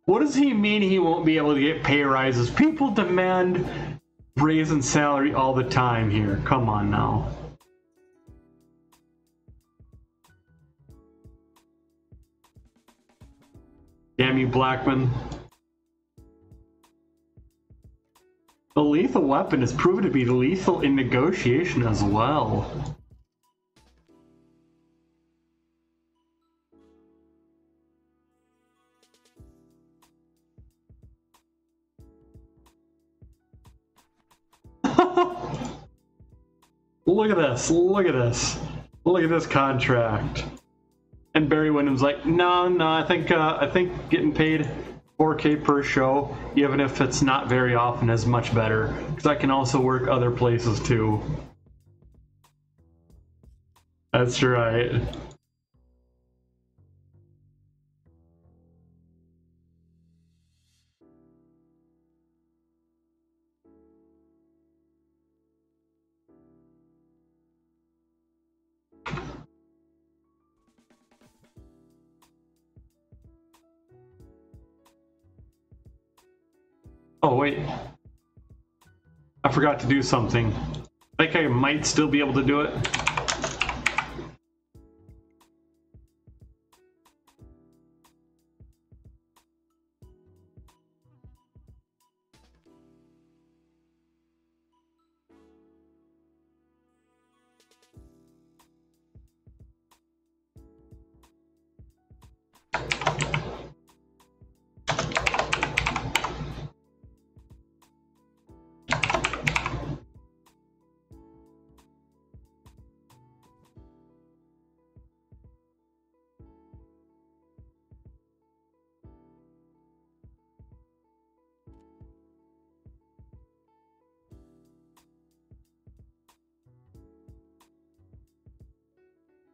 What does he mean he won't be able to get pay rises? People demand raise in salary all the time here. Come on now. Damn you, Blackman. The lethal weapon is proven to be lethal in negotiation as well. Look at this, look at this. Look at this contract. And Barry Windham's like, no, I think getting paid $4K per show, even if it's not very often, is much better. Because I can also work other places too. That's right. Oh, wait. I forgot to do something. I think I might still be able to do it.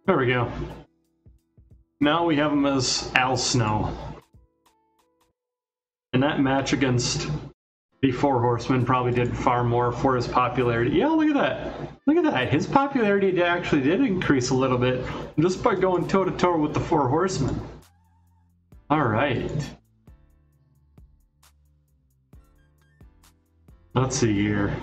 There we go. Now we have him as Al Snow. And that match against the Four Horsemen probably did far more for his popularity. Yeah, look at that. Look at that. His popularity actually did increase a little bit just by going toe-to-toe with the Four Horsemen. All right. Let's see here.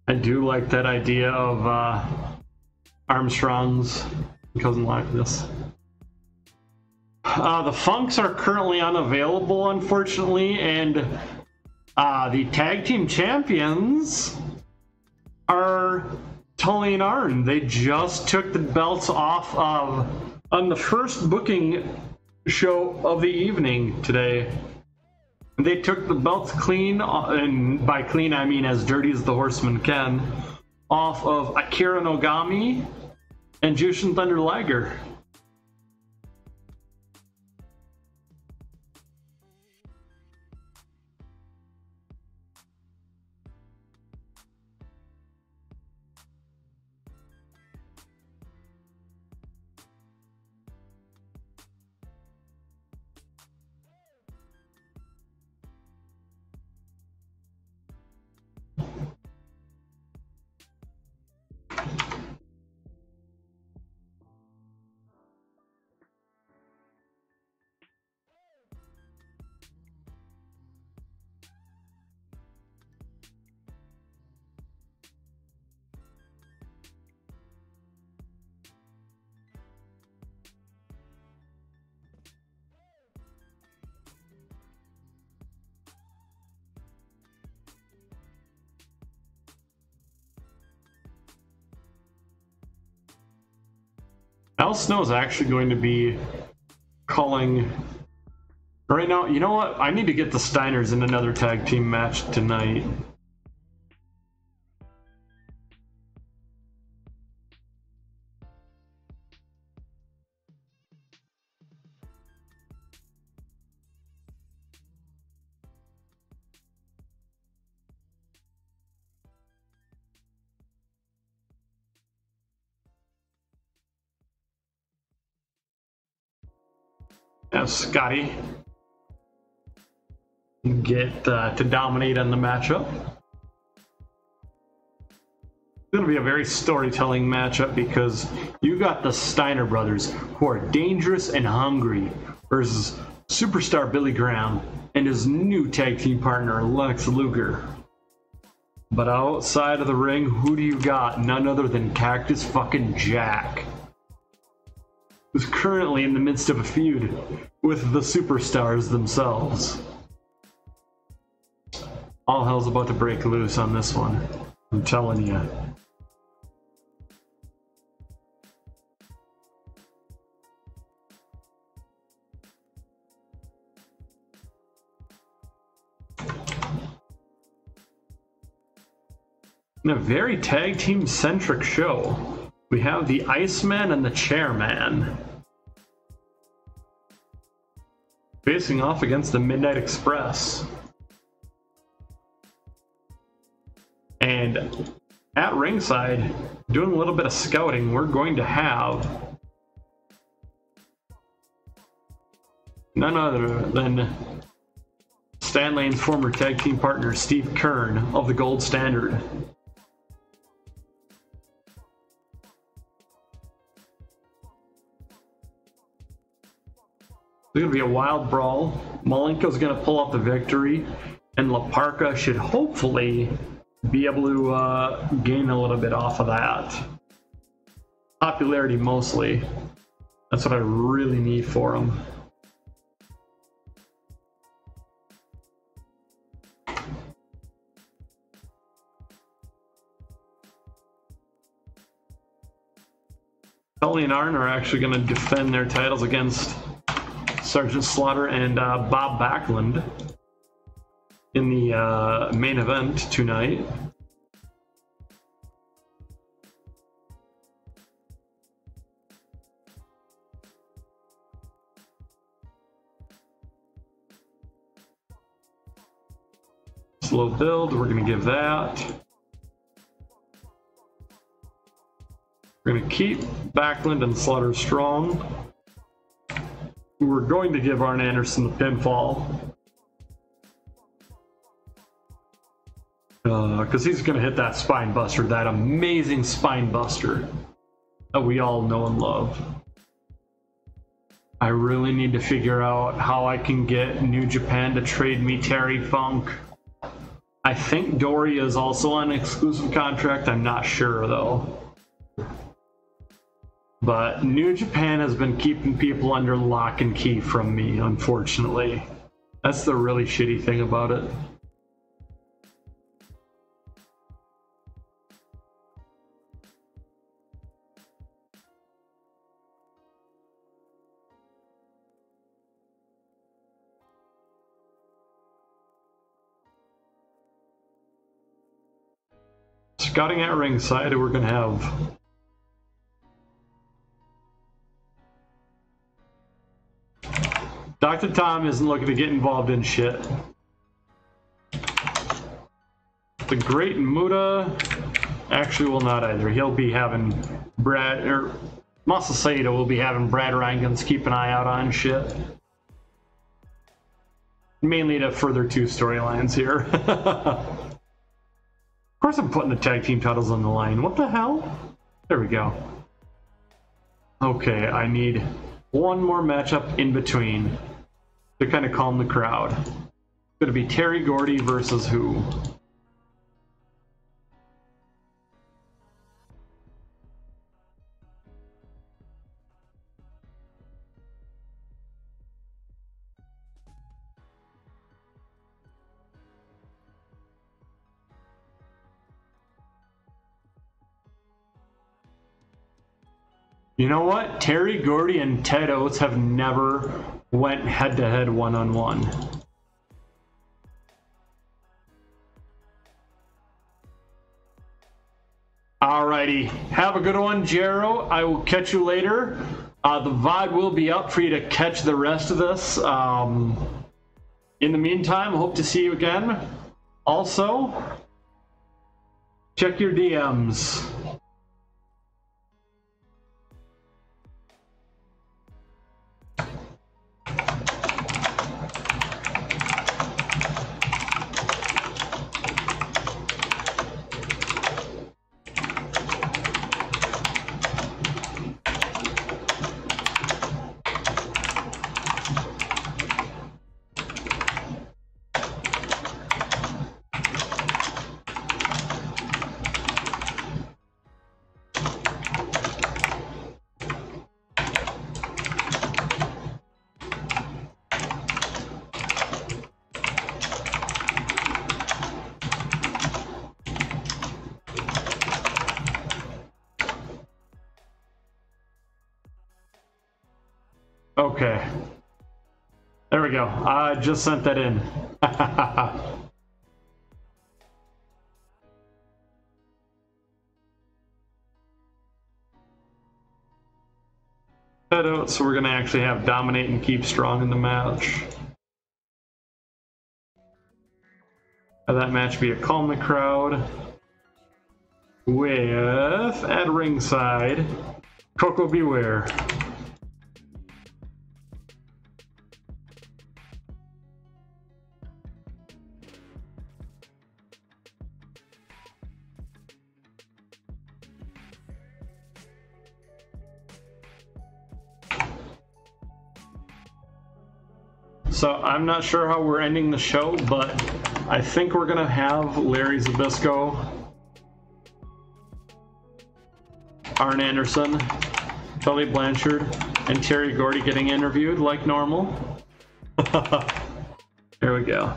I do like that idea of Armstrong's cousin like this. The Funks are currently unavailable, unfortunately, and the tag team champions are Tully and Arn. They just took the belts off of on the first booking show of the evening today. They took the belts clean, and by clean I mean as dirty as the Horseman can, off of Akira Nogami and Jushin Thunder Liger. Al Snow is actually going to be calling right now. You know what? I need to get the Steiners in another tag team match tonight. Have Scotty get to dominate in the matchup. It's going to be a very storytelling matchup because you got the Steiner brothers who are dangerous and hungry versus superstar Billy Graham and his new tag team partner Lex Luger. But outside of the ring, who do you got? None other than Cactus fucking Jack, who's currently in the midst of a feud with the superstars themselves. All hell's about to break loose on this one. I'm telling you. In a very tag team centric show, we have the Iceman and the Chairman facing off against the Midnight Express. And at ringside, doing a little bit of scouting, we're going to have none other than Stan Lane's former tag team partner, Steve Kern of the Gold Standard. It's going to be a wild brawl. Malenko's going to pull out the victory, and Laparka should hopefully be able to gain a little bit off of that. Popularity mostly. That's what I really need for him. Tully and Arn are actually going to defend their titles against Sergeant Slaughter and Bob Backlund in the main event tonight. Slow build, we're going to give that. We're going to keep Backlund and Slaughter strong. We're going to give Arn Anderson the pinfall. Because he's going to hit that spine buster, that amazing spine buster that we all know and love. I really need to figure out how I can get New Japan to trade me Terry Funk. I think Dory is also on an exclusive contract. I'm not sure though. But New Japan has been keeping people under lock and key from me, unfortunately. That's the really shitty thing about it. Scouting at ringside, we're going to have Dr. Tom isn't looking to get involved in shit. The Great Muta actually will not either. He'll be having Brad, or Masasato will be having Brad Rankins keep an eye out on shit. Mainly to further two storylines here. Of course I'm putting the tag team titles on the line. What the hell? There we go. Okay, I need one more matchup in between to kind of calm the crowd. It's going to be Terry Gordy versus who? You know what? Terry Gordy and Ted Oates have never went head-to-head one-on-one. Alrighty. Have a good one, Jero. I will catch you later. The VOD will be up for you to catch the rest of this. In the meantime, hope to see you again. Also, check your DMs. Okay. There we go. I just sent that in. So we're going to actually have dominate and keep strong in the match. Have that match be a calm the crowd with, at ringside, Coco Beware. So I'm not sure how we're ending the show, but I think we're gonna have Larry Zbyszko, Arn Anderson, Tully Blanchard, and Terry Gordy getting interviewed like normal. There we go.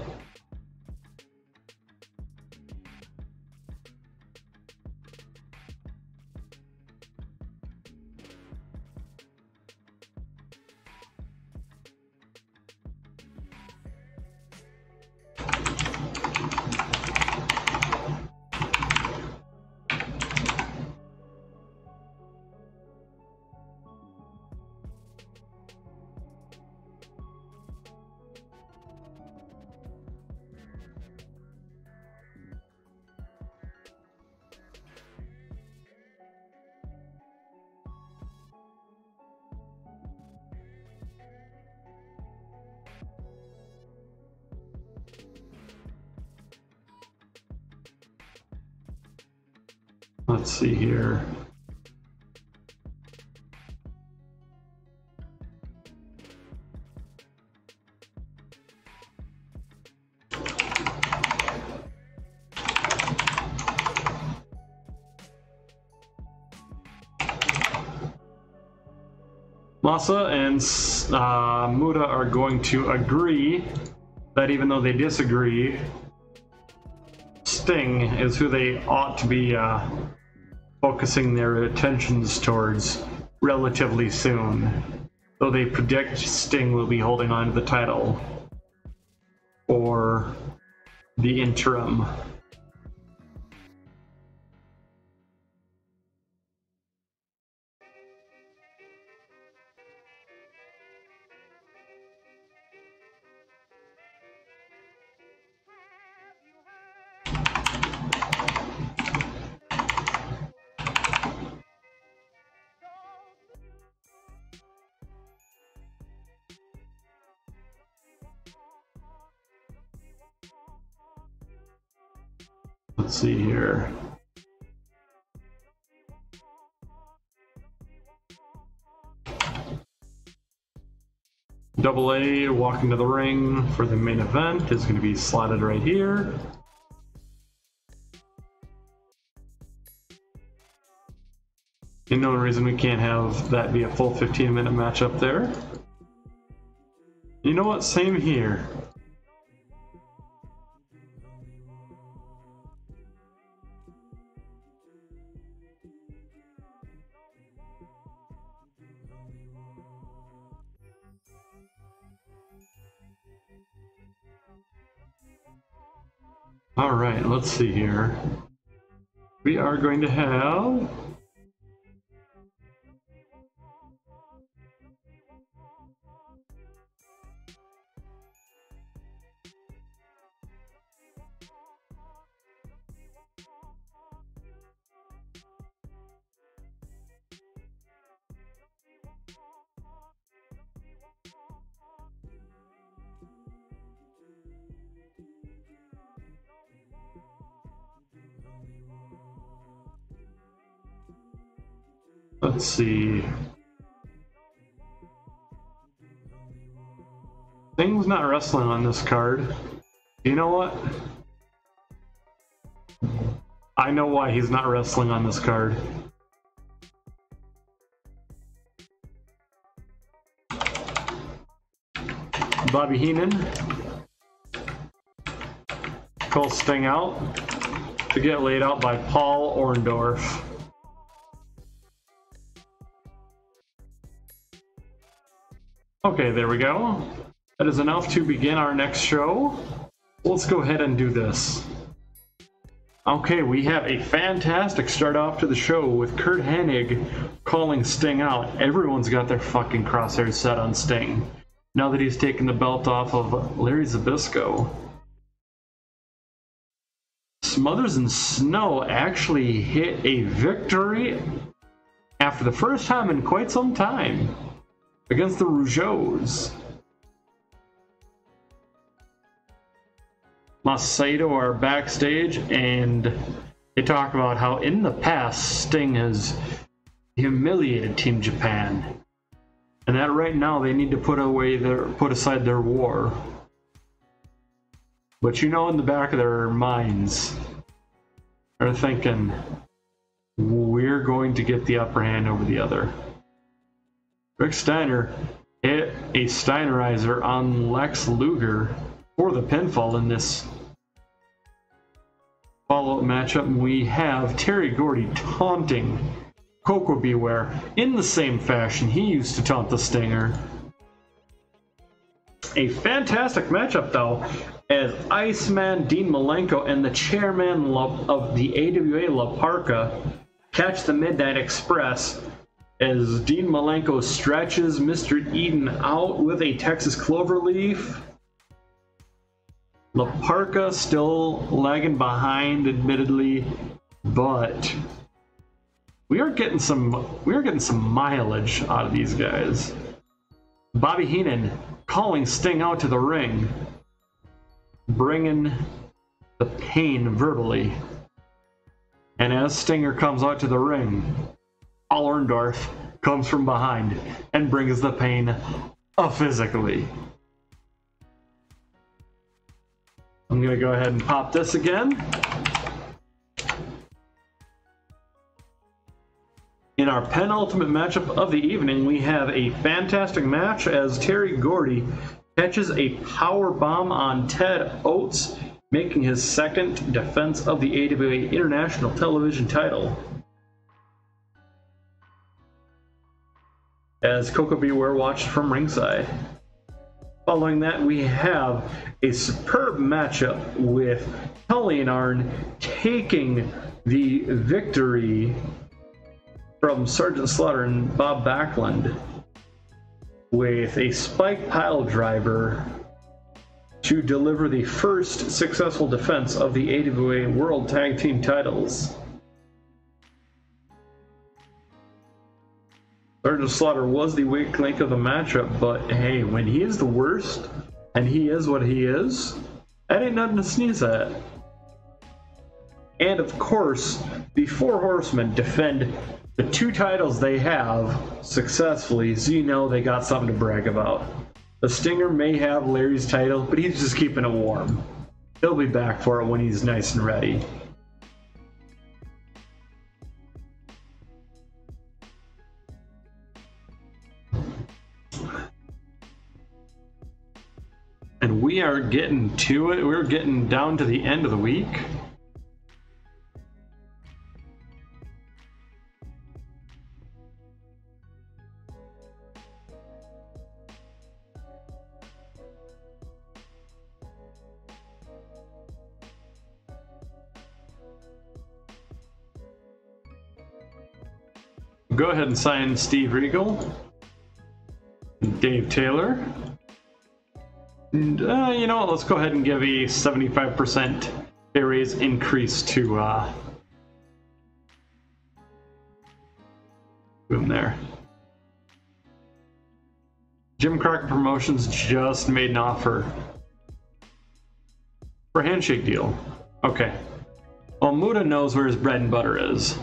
Let's see here. Masa and Muda are going to agree that even though they disagree, Sting is who they ought to be focusing their attentions towards relatively soon. Though they predict Sting will be holding on to the title for the interim. Let's see here. AWA walking to the ring for the main event is going to be slotted right here. And no reason we can't have that be a full 15-minute match up there. You know what? Same here. All right, let's see here. We are going to have let's see. Sting's not wrestling on this card. You know what? I know why he's not wrestling on this card. Bobby Heenan calls Sting out to get laid out by Paul Orndorff. Okay, there we go. That is enough to begin our next show. Let's go ahead and do this. Okay, we have a fantastic start off to the show with Kurt Hennig calling Sting out. Everyone's got their fucking crosshairs set on Sting now that he's taken the belt off of Larry Zbyszko. Smothers and Snow actually hit a victory after the first time in quite some time against the Rougeaus. Masato are backstage and they talk about how in the past Sting has humiliated Team Japan and that right now they need to put aside their war. But you know, in the back of their minds they're thinking, we're going to get the upper hand over the other. Rick Steiner hit a Steinerizer on Lex Luger for the pinfall in this follow-up matchup. We have Terry Gordy taunting Coco Beware in the same fashion he used to taunt the Stinger. A fantastic matchup though, as Iceman Dean Malenko and the chairman of the AWA La Parka catch the Midnight Express as Dean Malenko stretches Mr. Eden out with a Texas Cloverleaf. La Parka still lagging behind, admittedly, but we are getting some mileage out of these guys. Bobby Heenan calling Sting out to the ring, bringing the pain verbally. And as Stinger comes out to the ring, Paul Orndorff comes from behind and brings the pain physically. I'm going to go ahead and pop this again. In our penultimate matchup of the evening, we have a fantastic match as Terry Gordy catches a power bomb on Ted Oates, making his second defense of the AWA International Television title. As Coco Beware watched from ringside. Following that, we have a superb matchup with Tully and Arn taking the victory from Sergeant Slaughter and Bob Backlund with a spike pile driver to deliver the first successful defense of the AWA World Tag Team titles. Sergeant Slaughter was the weak link of the matchup, but hey, when he is the worst, and he is what he is, that ain't nothing to sneeze at. And of course, the Four Horsemen defend the two titles they have successfully, so you know they got something to brag about. The Stinger may have Larry's title, but he's just keeping it warm. He'll be back for it when he's nice and ready. And we are getting to it. We're getting down to the end of the week. Go ahead and sign Steve Regal, Dave Taylor. And, you know what, let's go ahead and give a 75% pay raise increase to boom there. Jim Crockett Promotions just made an offer for a handshake deal. Okay. Well, Muda knows where his bread and butter is.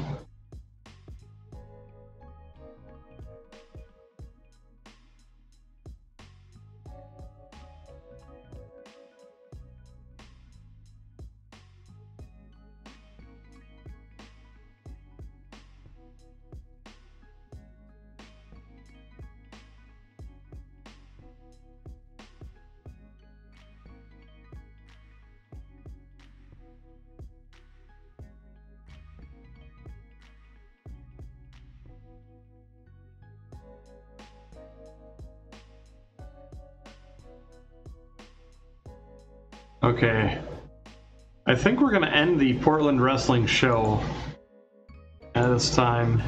Okay. I think we're gonna end the Portland Wrestling show at this time.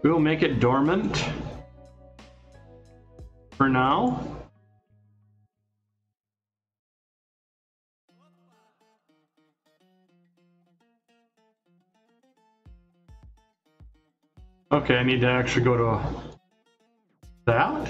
We'll make it dormant for now. Okay, I need to actually go to that.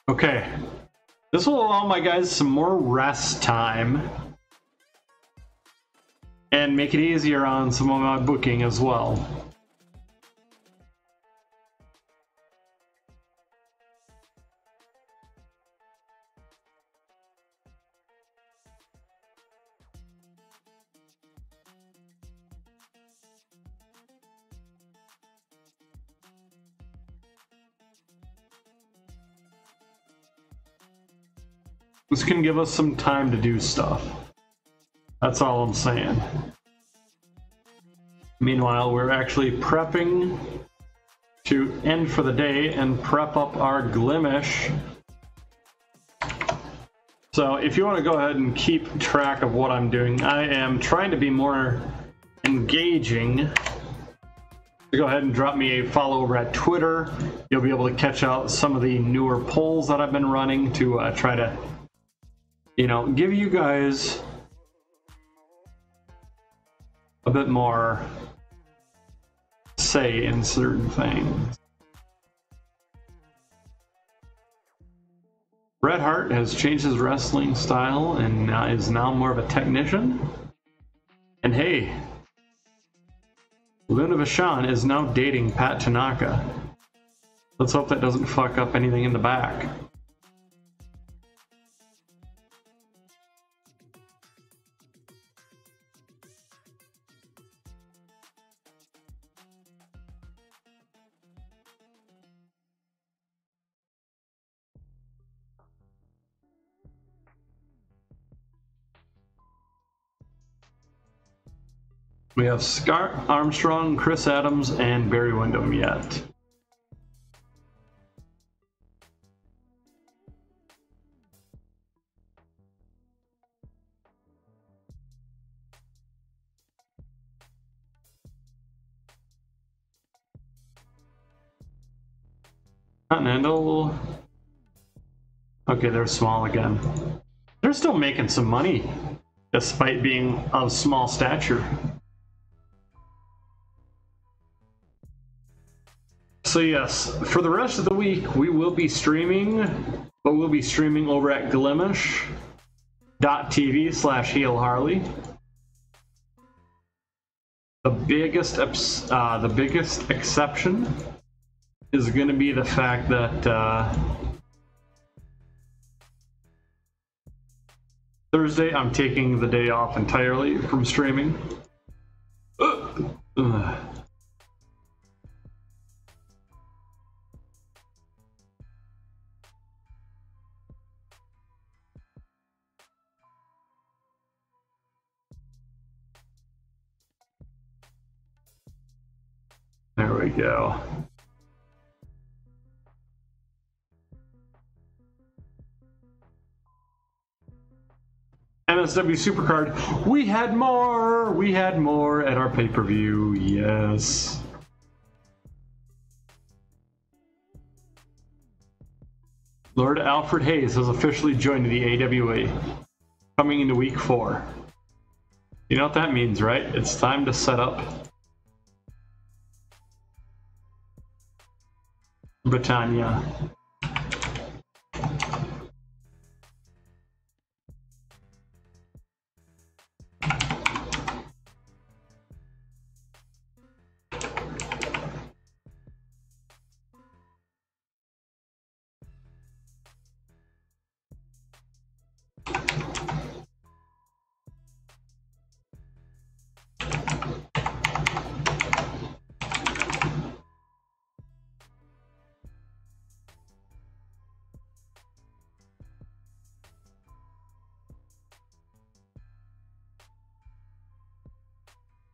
Okay. This will allow my guys some more rest time and make it easier on some of my booking as well. This can give us some time to do stuff. That's all I'm saying. Meanwhile, we're actually prepping to end for the day and prep up our Glimish. So if you want to go ahead and keep track of what I'm doing, I am trying to be more engaging. Go ahead and drop me a follow over at Twitter. You'll be able to catch out some of the newer polls that I've been running to try to, you know, give you guys a bit more say in certain things. Bret Hart has changed his wrestling style and is now more of a technician. And hey, Luna Vachon is now dating Pat Tanaka. Let's hope that doesn't fuck up anything in the back. We have Scott Armstrong, Chris Adams, and Barry Windham yet. Continental. Okay, they're small again. They're still making some money, despite being of small stature. So yes, for the rest of the week, we will be streaming, but we'll be streaming over at glimish.tv/Heel Harley. The biggest exception is going to be the fact that Thursday I'm taking the day off entirely from streaming. There we go. MSW Supercard. We had more! We had more at our pay-per-view, yes. Lord Alfred Hayes has officially joined the AWA, coming into week 4. You know what that means, right? It's time to set up Britannia.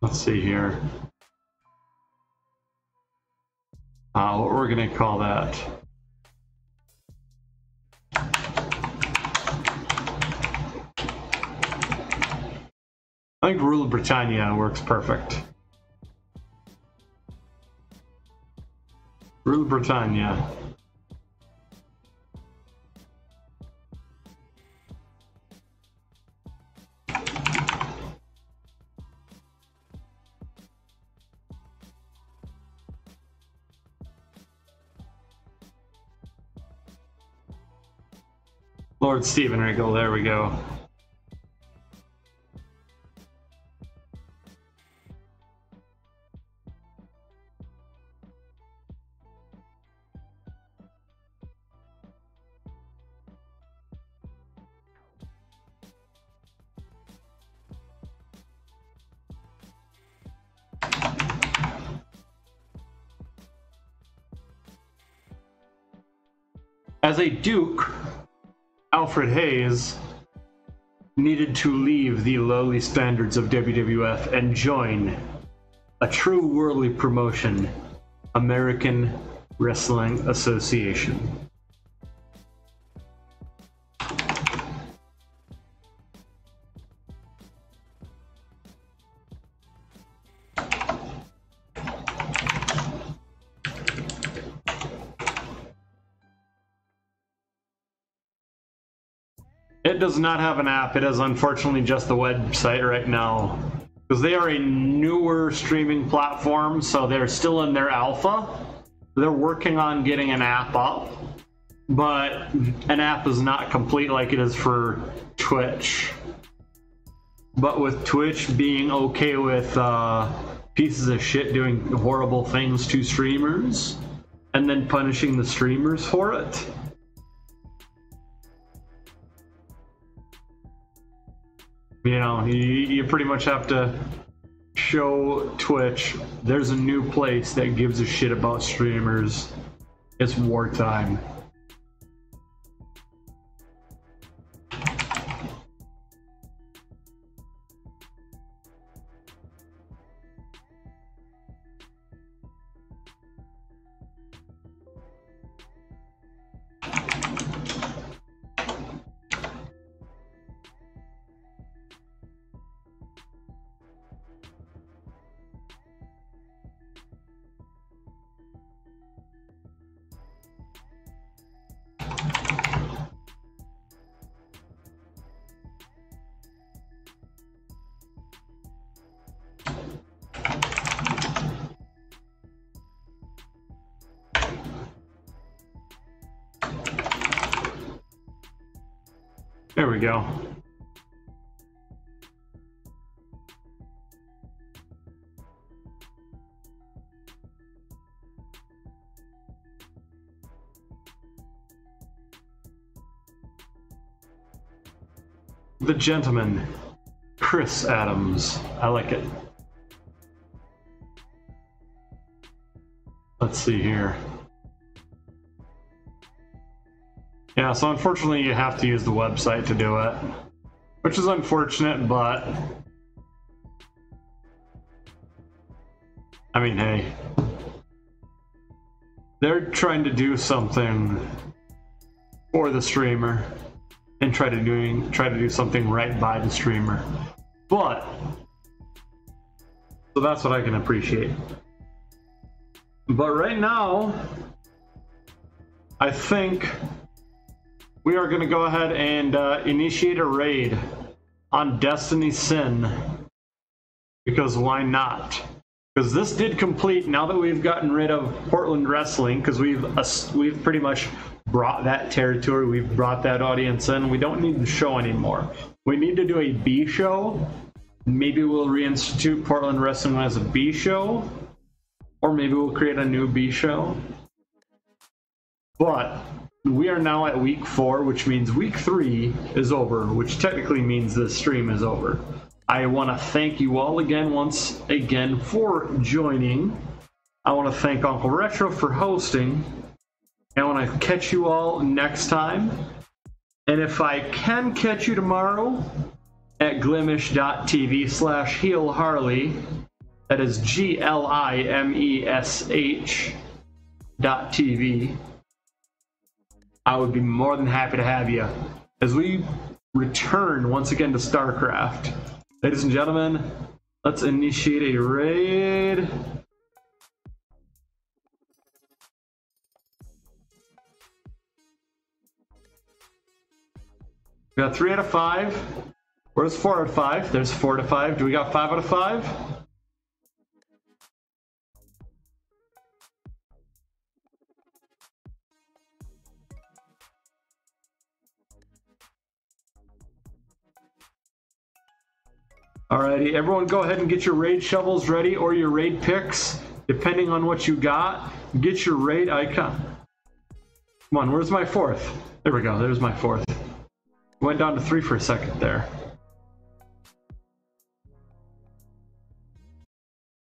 Let's see here. What we're gonna call that. I think Rule of Britannia works perfect. Rule of Britannia. Lord Stephen Wrinkle, there we go. As a Duke, Alfred Hayes needed to leave the lowly standards of WWF and join a true worldly promotion, American Wrestling Association. It does not have an app. It is unfortunately just the website right now. Because they are a newer streaming platform, so they're still in their alpha. They're working on getting an app up. But an app is not complete like it is for Twitch. But with Twitch being okay with pieces of shit doing horrible things to streamers, and then punishing the streamers for it, you know, you pretty much have to show Twitch there's a new place that gives a shit about streamers. It's wartime. There we go. The Gentleman, Chris Adams. I like it. Let's see here. Yeah, so unfortunately you have to use the website to do it, which is unfortunate, but I mean, hey, they're trying to do something for the streamer and try to do something right by the streamer. But so that's what I can appreciate. But right now, I think we are going to go ahead and initiate a raid on Destiny Sin, because why not? Because this did complete, now that we've gotten rid of Portland Wrestling, because we've pretty much brought that territory, we've brought that audience in, we don't need the show anymore. We need to do a B show. Maybe we'll reinstitute Portland Wrestling as a B show, or maybe we'll create a new B show. But we are now at week 4, which means week 3 is over, which technically means this stream is over. I want to thank you all once again for joining. I want to thank Uncle Retro for hosting. I want to catch you all next time. And if I can catch you tomorrow at glimish.tv/heelharley, That is GLIMESH.TV. I would be more than happy to have you as we return once again to StarCraft. Ladies and gentlemen, let's initiate a raid. We got 3 out of 5. Where's 4 out of 5? There's 4 out of 5. Do we got 5 out of 5? Alrighty, everyone go ahead and get your raid shovels ready or your raid picks, depending on what you got. Get your raid icon. Come on, where's my 4th? There we go, there's my 4th. Went down to 3 for a second there.